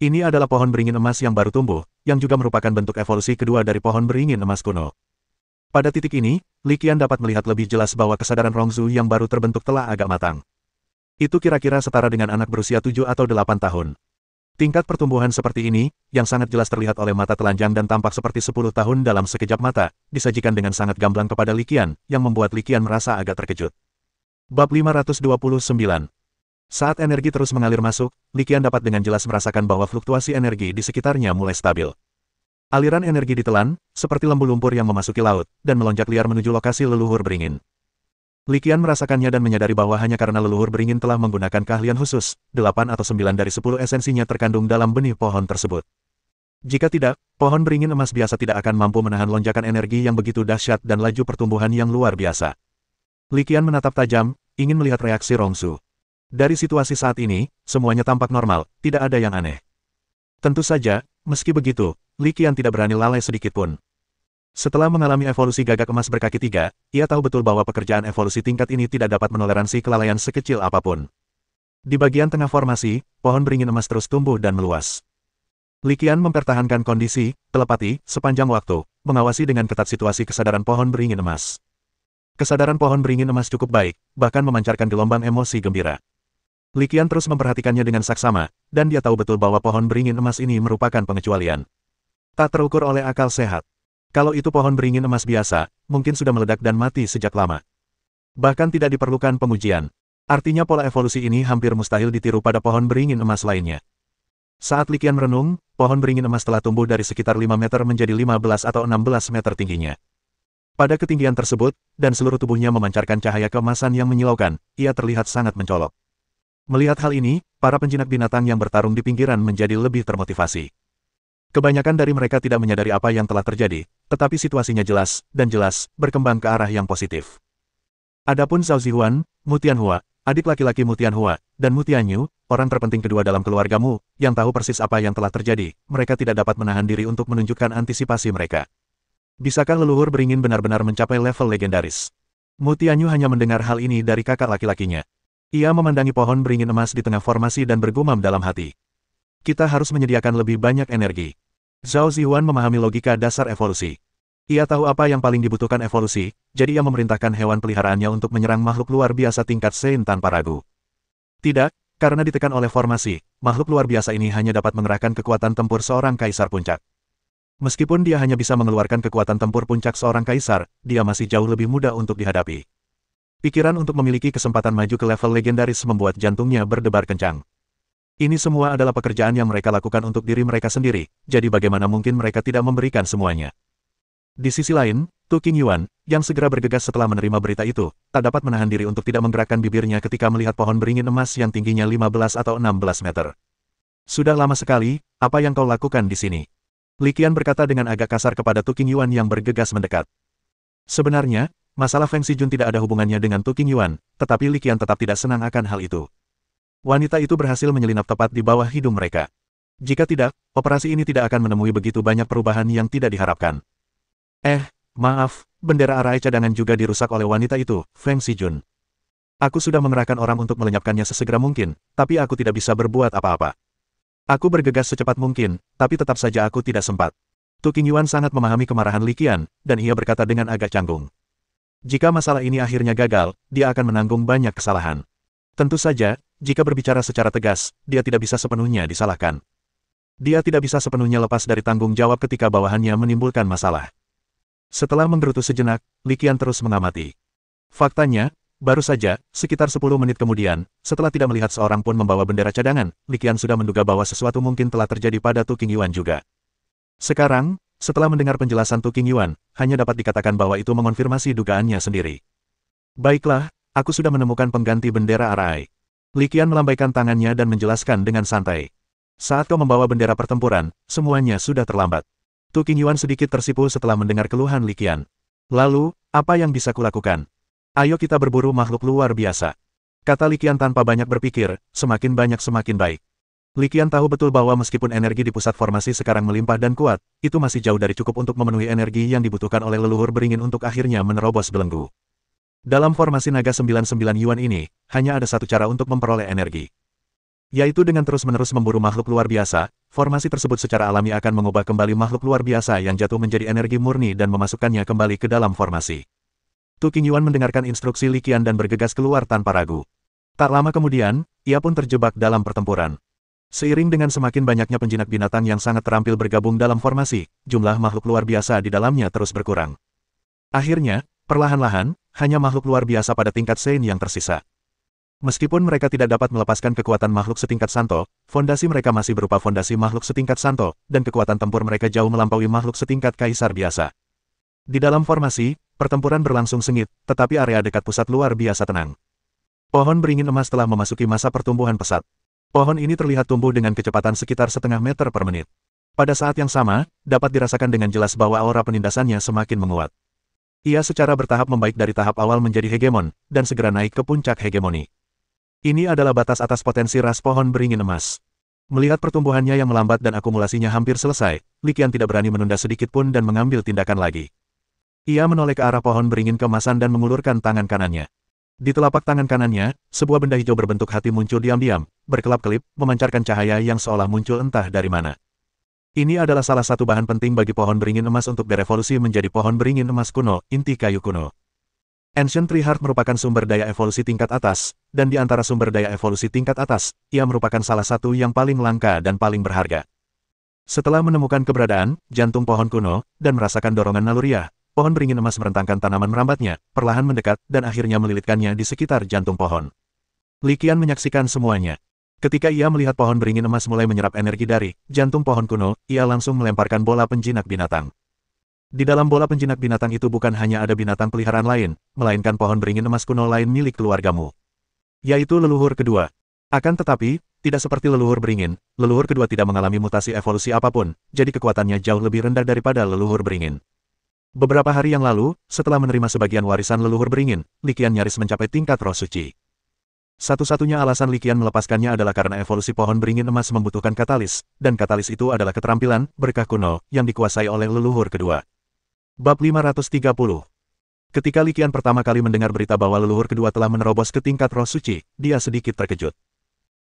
Ini adalah pohon beringin emas yang baru tumbuh, yang juga merupakan bentuk evolusi kedua dari pohon beringin emas kuno. Pada titik ini, Li Qian dapat melihat lebih jelas bahwa kesadaran Rongzhu yang baru terbentuk telah agak matang. Itu kira-kira setara dengan anak berusia 7 atau 8 tahun. Tingkat pertumbuhan seperti ini, yang sangat jelas terlihat oleh mata telanjang dan tampak seperti 10 tahun dalam sekejap mata, disajikan dengan sangat gamblang kepada Li Qian, yang membuat Li Qian merasa agak terkejut. Bab 529. Saat energi terus mengalir masuk, Li Qian dapat dengan jelas merasakan bahwa fluktuasi energi di sekitarnya mulai stabil. Aliran energi ditelan, seperti lembu lumpur yang memasuki laut, dan melonjak liar menuju lokasi leluhur beringin. Li Qian merasakannya dan menyadari bahwa hanya karena leluhur beringin telah menggunakan keahlian khusus, 8 atau 9 dari 10 esensinya terkandung dalam benih pohon tersebut. Jika tidak, pohon beringin emas biasa tidak akan mampu menahan lonjakan energi yang begitu dahsyat dan laju pertumbuhan yang luar biasa. Li Qian menatap tajam, ingin melihat reaksi Rongzhu. Dari situasi saat ini, semuanya tampak normal, tidak ada yang aneh. Tentu saja, meski begitu, Li Qian tidak berani lalai sedikitpun. Setelah mengalami evolusi gagak emas berkaki 3, ia tahu betul bahwa pekerjaan evolusi tingkat ini tidak dapat menoleransi kelalaian sekecil apapun. Di bagian tengah formasi, pohon beringin emas terus tumbuh dan meluas. Li Qian mempertahankan kondisi telepati sepanjang waktu, mengawasi dengan ketat situasi kesadaran pohon beringin emas. Kesadaran pohon beringin emas cukup baik, bahkan memancarkan gelombang emosi gembira. Li Qian terus memperhatikannya dengan saksama, dan dia tahu betul bahwa pohon beringin emas ini merupakan pengecualian. Tak terukur oleh akal sehat. Kalau itu pohon beringin emas biasa, mungkin sudah meledak dan mati sejak lama. Bahkan tidak diperlukan pengujian. Artinya pola evolusi ini hampir mustahil ditiru pada pohon beringin emas lainnya. Saat Li Qian merenung, pohon beringin emas telah tumbuh dari sekitar 5 meter menjadi 15 atau 16 meter tingginya. Pada ketinggian tersebut, dan seluruh tubuhnya memancarkan cahaya keemasan yang menyilaukan, ia terlihat sangat mencolok. Melihat hal ini, para penjinak binatang yang bertarung di pinggiran menjadi lebih termotivasi. Kebanyakan dari mereka tidak menyadari apa yang telah terjadi, tetapi situasinya jelas, dan jelas, berkembang ke arah yang positif. Adapun Zhao Zihuan, Mu Tianhua, adik laki-laki Mu Tianhua, dan Mu Tianyu, orang terpenting kedua dalam keluargamu, yang tahu persis apa yang telah terjadi, mereka tidak dapat menahan diri untuk menunjukkan antisipasi mereka. Bisakah leluhur beringin benar-benar mencapai level legendaris? Mu Tianyu hanya mendengar hal ini dari kakak laki-lakinya. Ia memandangi pohon beringin emas di tengah formasi dan bergumam dalam hati. Kita harus menyediakan lebih banyak energi. Zhao Zihuan memahami logika dasar evolusi. Ia tahu apa yang paling dibutuhkan evolusi, jadi ia memerintahkan hewan peliharaannya untuk menyerang makhluk luar biasa tingkat Sein tanpa ragu. Tidak, karena ditekan oleh formasi, makhluk luar biasa ini hanya dapat mengerahkan kekuatan tempur seorang kaisar puncak. Meskipun dia hanya bisa mengeluarkan kekuatan tempur puncak seorang kaisar, dia masih jauh lebih mudah untuk dihadapi. Pikiran untuk memiliki kesempatan maju ke level legendaris membuat jantungnya berdebar kencang. Ini semua adalah pekerjaan yang mereka lakukan untuk diri mereka sendiri, jadi bagaimana mungkin mereka tidak memberikan semuanya. Di sisi lain, Tu Qingyuan, yang segera bergegas setelah menerima berita itu, tak dapat menahan diri untuk tidak menggerakkan bibirnya ketika melihat pohon beringin emas yang tingginya 15 atau 16 meter. Sudah lama sekali, apa yang kau lakukan di sini? Li Qian berkata dengan agak kasar kepada Tu Qingyuan yang bergegas mendekat. Sebenarnya, masalah Feng Xijun tidak ada hubungannya dengan Tu Qingyuan, tetapi Li Qian tetap tidak senang akan hal itu. Wanita itu berhasil menyelinap tepat di bawah hidung mereka. Jika tidak, operasi ini tidak akan menemui begitu banyak perubahan yang tidak diharapkan. Maaf, bendera arai cadangan juga dirusak oleh wanita itu, Feng Xijun. Aku sudah mengerahkan orang untuk melenyapkannya sesegera mungkin, tapi aku tidak bisa berbuat apa-apa. Aku bergegas secepat mungkin, tapi tetap saja aku tidak sempat. Tu Qingyuan sangat memahami kemarahan Li Qian, dan ia berkata dengan agak canggung. Jika masalah ini akhirnya gagal, dia akan menanggung banyak kesalahan. Tentu saja, jika berbicara secara tegas, dia tidak bisa sepenuhnya disalahkan. Dia tidak bisa sepenuhnya lepas dari tanggung jawab ketika bawahannya menimbulkan masalah. Setelah menggerutu sejenak, Li Qian terus mengamati. Faktanya, baru saja, sekitar 10 menit kemudian, setelah tidak melihat seorang pun membawa bendera cadangan, Li Qian sudah menduga bahwa sesuatu mungkin telah terjadi pada Tu Qingyuan juga. Sekarang, setelah mendengar penjelasan Tu Qingyuan, hanya dapat dikatakan bahwa itu mengonfirmasi dugaannya sendiri. Baiklah, aku sudah menemukan pengganti bendera arai. Li Qian melambaikan tangannya dan menjelaskan dengan santai. Saat kau membawa bendera pertempuran, semuanya sudah terlambat. Tu Qingyuan sedikit tersipu setelah mendengar keluhan Li Qian. Lalu, apa yang bisa kulakukan? Ayo kita berburu makhluk luar biasa. Kata Li Qian tanpa banyak berpikir, semakin banyak semakin baik. Li Qian tahu betul bahwa meskipun energi di pusat formasi sekarang melimpah dan kuat, itu masih jauh dari cukup untuk memenuhi energi yang dibutuhkan oleh leluhur beringin untuk akhirnya menerobos belenggu. Dalam formasi naga 99 Yuan ini, hanya ada satu cara untuk memperoleh energi. Yaitu dengan terus-menerus memburu makhluk luar biasa, formasi tersebut secara alami akan mengubah kembali makhluk luar biasa yang jatuh menjadi energi murni dan memasukkannya kembali ke dalam formasi. Tu Qingyuan mendengarkan instruksi Li Qian dan bergegas keluar tanpa ragu. Tak lama kemudian, ia pun terjebak dalam pertempuran. Seiring dengan semakin banyaknya penjinak binatang yang sangat terampil bergabung dalam formasi, jumlah makhluk luar biasa di dalamnya terus berkurang. Akhirnya, perlahan-lahan, hanya makhluk luar biasa pada tingkat Sein yang tersisa. Meskipun mereka tidak dapat melepaskan kekuatan makhluk setingkat Santo, fondasi mereka masih berupa fondasi makhluk setingkat Santo, dan kekuatan tempur mereka jauh melampaui makhluk setingkat Kaisar biasa. Di dalam formasi, pertempuran berlangsung sengit, tetapi area dekat pusat luar biasa tenang. Pohon beringin emas telah memasuki masa pertumbuhan pesat. Pohon ini terlihat tumbuh dengan kecepatan sekitar setengah meter per menit. Pada saat yang sama, dapat dirasakan dengan jelas bahwa aura penindasannya semakin menguat. Ia secara bertahap membaik dari tahap awal menjadi hegemon, dan segera naik ke puncak hegemoni. Ini adalah batas atas potensi ras pohon beringin emas. Melihat pertumbuhannya yang melambat dan akumulasinya hampir selesai, Li Qian tidak berani menunda sedikit pun dan mengambil tindakan lagi. Ia menoleh ke arah pohon beringin keemasan dan mengulurkan tangan kanannya. Di telapak tangan kanannya, sebuah benda hijau berbentuk hati muncul diam-diam, berkelap-kelip, memancarkan cahaya yang seolah muncul entah dari mana. Ini adalah salah satu bahan penting bagi pohon beringin emas untuk berevolusi menjadi pohon beringin emas kuno, inti kayu kuno. Ancient Tree Heart merupakan sumber daya evolusi tingkat atas, dan di antara sumber daya evolusi tingkat atas, ia merupakan salah satu yang paling langka dan paling berharga. Setelah menemukan keberadaan, jantung pohon kuno, dan merasakan dorongan naluriah, pohon beringin emas merentangkan tanaman merambatnya, perlahan mendekat, dan akhirnya melilitkannya di sekitar jantung pohon. Li Qian menyaksikan semuanya. Ketika ia melihat pohon beringin emas mulai menyerap energi dari jantung pohon kuno, ia langsung melemparkan bola penjinak binatang. Di dalam bola penjinak binatang itu bukan hanya ada binatang peliharaan lain, melainkan pohon beringin emas kuno lain milik keluargamu. Yaitu leluhur kedua. Akan tetapi, tidak seperti leluhur beringin, leluhur kedua tidak mengalami mutasi evolusi apapun, jadi kekuatannya jauh lebih rendah daripada leluhur beringin. Beberapa hari yang lalu, setelah menerima sebagian warisan leluhur beringin, Li Qian nyaris mencapai tingkat roh suci. Satu-satunya alasan Li Qian melepaskannya adalah karena evolusi pohon beringin emas membutuhkan katalis, dan katalis itu adalah keterampilan, berkah kuno, yang dikuasai oleh leluhur kedua. Bab 530. Ketika Li Qian pertama kali mendengar berita bahwa leluhur kedua telah menerobos ke tingkat roh suci, dia sedikit terkejut.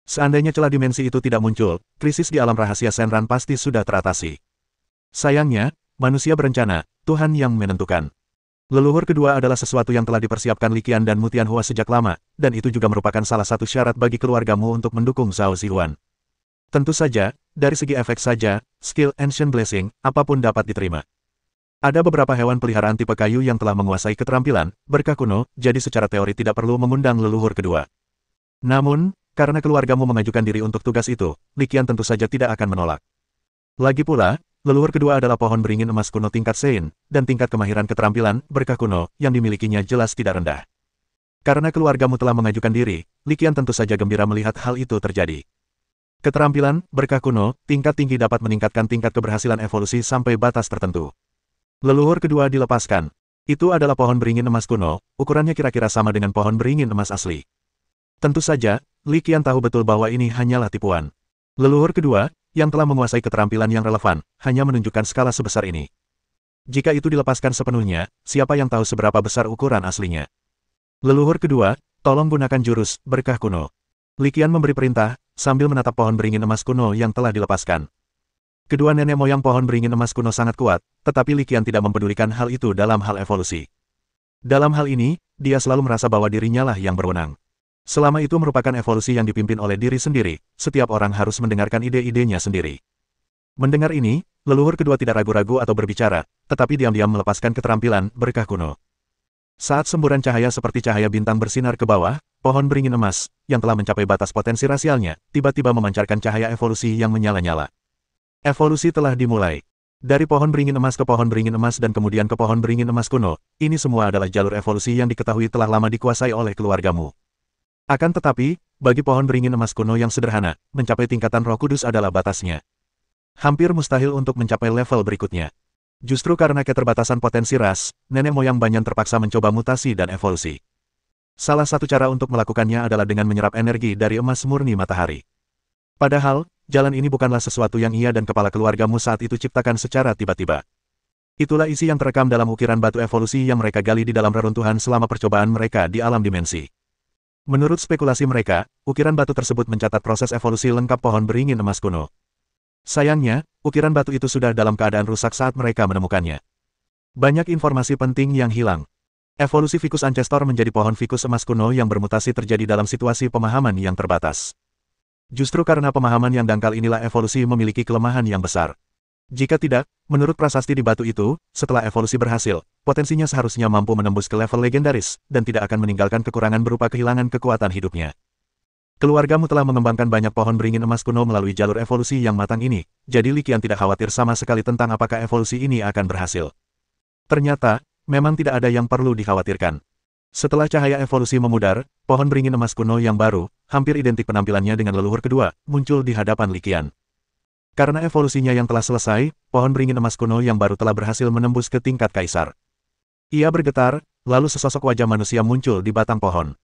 Seandainya celah dimensi itu tidak muncul, krisis di alam rahasia Shenran pasti sudah teratasi. Sayangnya, manusia berencana, Tuhan yang menentukan. Leluhur kedua adalah sesuatu yang telah dipersiapkan Li Qian dan Mu Tianhua sejak lama, dan itu juga merupakan salah satu syarat bagi keluargamu untuk mendukung Zhao Zihuan. Tentu saja, dari segi efek saja, skill Ancient Blessing, apapun dapat diterima. Ada beberapa hewan peliharaan tipe kayu yang telah menguasai keterampilan berkah kuno, jadi secara teori tidak perlu mengundang leluhur kedua. Namun, karena keluargamu mengajukan diri untuk tugas itu, Li Qian tentu saja tidak akan menolak. Lagi pula, leluhur kedua adalah pohon beringin emas kuno tingkat Sein, dan tingkat kemahiran keterampilan berkah kuno yang dimilikinya jelas tidak rendah. Karena keluargamu telah mengajukan diri, Li Qian tentu saja gembira melihat hal itu terjadi. Keterampilan berkah kuno tingkat tinggi dapat meningkatkan tingkat keberhasilan evolusi sampai batas tertentu. Leluhur kedua dilepaskan. Itu adalah pohon beringin emas kuno, ukurannya kira-kira sama dengan pohon beringin emas asli. Tentu saja, Li Qian tahu betul bahwa ini hanyalah tipuan. Leluhur kedua, yang telah menguasai keterampilan yang relevan, hanya menunjukkan skala sebesar ini. Jika itu dilepaskan sepenuhnya, siapa yang tahu seberapa besar ukuran aslinya? Leluhur kedua, tolong gunakan jurus berkah kuno. Li Qian memberi perintah, sambil menatap pohon beringin emas kuno yang telah dilepaskan. Kedua nenek moyang pohon beringin emas kuno sangat kuat, tetapi Li Qian tidak mempedulikan hal itu dalam hal evolusi. Dalam hal ini, dia selalu merasa bahwa dirinya lah yang berwenang. Selama itu merupakan evolusi yang dipimpin oleh diri sendiri, setiap orang harus mendengarkan ide-idenya sendiri. Mendengar ini, leluhur kedua tidak ragu-ragu atau berbicara, tetapi diam-diam melepaskan keterampilan berkah kuno. Saat semburan cahaya seperti cahaya bintang bersinar ke bawah, pohon beringin emas, yang telah mencapai batas potensi rasialnya, tiba-tiba memancarkan cahaya evolusi yang menyala-nyala. Evolusi telah dimulai. Dari pohon beringin emas ke pohon beringin emas dan kemudian ke pohon beringin emas kuno, ini semua adalah jalur evolusi yang diketahui telah lama dikuasai oleh keluargamu. Akan tetapi, bagi pohon beringin emas kuno yang sederhana, mencapai tingkatan Roh Kudus adalah batasnya. Hampir mustahil untuk mencapai level berikutnya. Justru karena keterbatasan potensi ras, nenek moyang Banyan terpaksa mencoba mutasi dan evolusi. Salah satu cara untuk melakukannya adalah dengan menyerap energi dari emas murni matahari. Padahal, jalan ini bukanlah sesuatu yang ia dan kepala keluargamu saat itu ciptakan secara tiba-tiba. Itulah isi yang terekam dalam ukiran batu evolusi yang mereka gali di dalam reruntuhan selama percobaan mereka di alam dimensi. Menurut spekulasi mereka, ukiran batu tersebut mencatat proses evolusi lengkap pohon beringin emas kuno. Sayangnya, ukiran batu itu sudah dalam keadaan rusak saat mereka menemukannya. Banyak informasi penting yang hilang. Evolusi Ficus Ancestor menjadi pohon ficus emas kuno yang bermutasi terjadi dalam situasi pemahaman yang terbatas. Justru karena pemahaman yang dangkal inilah evolusi memiliki kelemahan yang besar. Jika tidak, menurut prasasti di batu itu, setelah evolusi berhasil, potensinya seharusnya mampu menembus ke level legendaris, dan tidak akan meninggalkan kekurangan berupa kehilangan kekuatan hidupnya. Keluargamu telah mengembangkan banyak pohon beringin emas kuno melalui jalur evolusi yang matang ini, jadi Li Qian tidak khawatir sama sekali tentang apakah evolusi ini akan berhasil. Ternyata, memang tidak ada yang perlu dikhawatirkan. Setelah cahaya evolusi memudar, pohon beringin emas kuno yang baru, hampir identik penampilannya dengan leluhur kedua, muncul di hadapan Li Qian. Karena evolusinya yang telah selesai, pohon beringin emas kuno yang baru telah berhasil menembus ke tingkat kaisar. Ia bergetar, lalu sesosok wajah manusia muncul di batang pohon.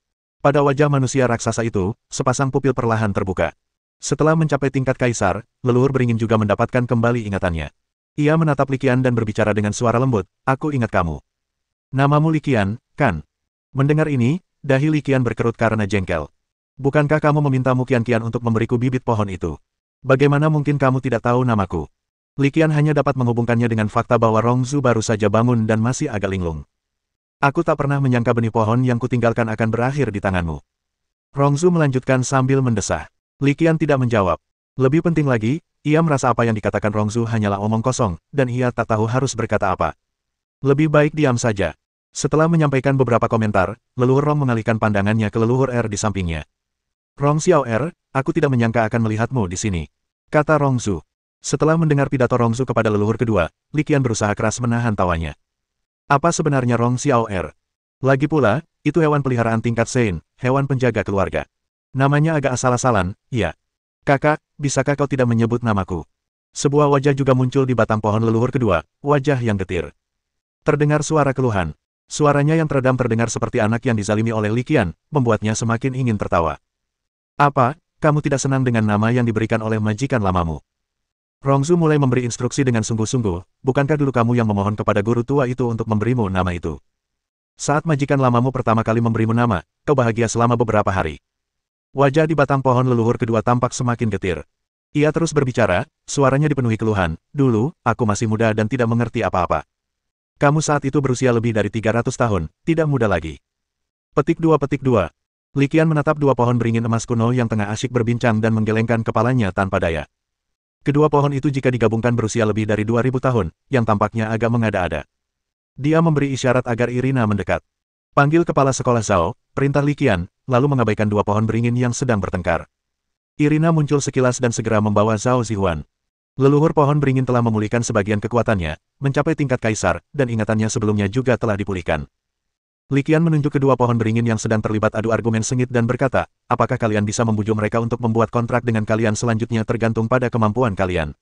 Pada wajah manusia raksasa itu, sepasang pupil perlahan terbuka. Setelah mencapai tingkat kaisar, leluhur beringin juga mendapatkan kembali ingatannya. Ia menatap Li Qian dan berbicara dengan suara lembut, "Aku ingat kamu. Namamu Li Qian, kan?" Mendengar ini, dahi Li Qian berkerut karena jengkel. "Bukankah kamu meminta Mu Qian untuk memberiku bibit pohon itu? Bagaimana mungkin kamu tidak tahu namaku?" Li Qian hanya dapat menghubungkannya dengan fakta bahwa Rong Zhu baru saja bangun dan masih agak linglung. "Aku tak pernah menyangka benih pohon yang kutinggalkan akan berakhir di tanganmu." Rong Zhu melanjutkan sambil mendesah. Li Qian tidak menjawab. Lebih penting lagi, ia merasa apa yang dikatakan Rong Zhu hanyalah omong kosong, dan ia tak tahu harus berkata apa. Lebih baik diam saja. Setelah menyampaikan beberapa komentar, leluhur Rong mengalihkan pandangannya ke leluhur R di sampingnya. "Rong Xiao R, aku tidak menyangka akan melihatmu di sini," kata Rong Zhu. Setelah mendengar pidato Rong Zhu kepada leluhur kedua, Li Qian berusaha keras menahan tawanya. Apa sebenarnya Rong Xiao R? Lagi pula, itu hewan peliharaan tingkat Sein, hewan penjaga keluarga. Namanya agak asal-asalan, ya. "Kakak, bisakah kau tidak menyebut namaku?" Sebuah wajah juga muncul di batang pohon leluhur kedua, wajah yang getir. Terdengar suara keluhan. Suaranya yang teredam terdengar seperti anak yang dizalimi oleh Li Qian, membuatnya semakin ingin tertawa. "Apa, kamu tidak senang dengan nama yang diberikan oleh majikan lamamu?" Rong Zhu mulai memberi instruksi dengan sungguh-sungguh, "Bukankah dulu kamu yang memohon kepada guru tua itu untuk memberimu nama itu? Saat majikan lamamu pertama kali memberimu nama, kau bahagia selama beberapa hari." Wajah di batang pohon leluhur kedua tampak semakin getir. Ia terus berbicara, suaranya dipenuhi keluhan, "Dulu, aku masih muda dan tidak mengerti apa-apa. Kamu saat itu berusia lebih dari 300 tahun, tidak muda lagi." Petik 2. Li Qian menatap dua pohon beringin emas kuno yang tengah asyik berbincang dan menggelengkan kepalanya tanpa daya. Kedua pohon itu jika digabungkan berusia lebih dari 2000 tahun, yang tampaknya agak mengada-ada. Dia memberi isyarat agar Irina mendekat. Panggil kepala sekolah Zhao, perintah Li Qian, lalu mengabaikan dua pohon beringin yang sedang bertengkar. Irina muncul sekilas dan segera membawa Zhao Zihuan. Leluhur pohon beringin telah memulihkan sebagian kekuatannya, mencapai tingkat kaisar, dan ingatannya sebelumnya juga telah dipulihkan. Li Qian menunjuk kedua pohon beringin yang sedang terlibat adu argumen sengit dan berkata, apakah kalian bisa membujuk mereka untuk membuat kontrak dengan kalian selanjutnya tergantung pada kemampuan kalian.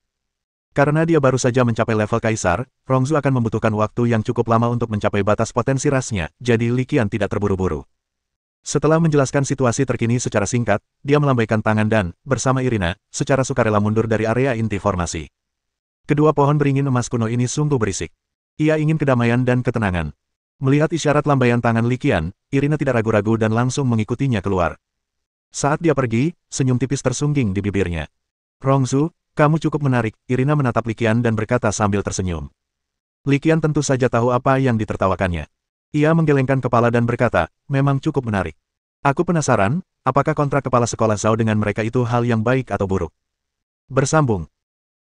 Karena dia baru saja mencapai level kaisar, Rongzu akan membutuhkan waktu yang cukup lama untuk mencapai batas potensi rasnya, jadi Li Qian tidak terburu-buru. Setelah menjelaskan situasi terkini secara singkat, dia melambaikan tangan dan, bersama Irina, secara sukarela mundur dari area inti formasi. Kedua pohon beringin emas kuno ini sungguh berisik. Ia ingin kedamaian dan ketenangan. Melihat isyarat lambaian tangan Li Qian, Irina tidak ragu-ragu dan langsung mengikutinya keluar. Saat dia pergi, senyum tipis tersungging di bibirnya. Rongzu, kamu cukup menarik, Irina menatap Li Qian dan berkata sambil tersenyum. Li Qian tentu saja tahu apa yang ditertawakannya. Ia menggelengkan kepala dan berkata, memang cukup menarik. Aku penasaran, apakah kontrak kepala sekolah Zhao dengan mereka itu hal yang baik atau buruk? Bersambung.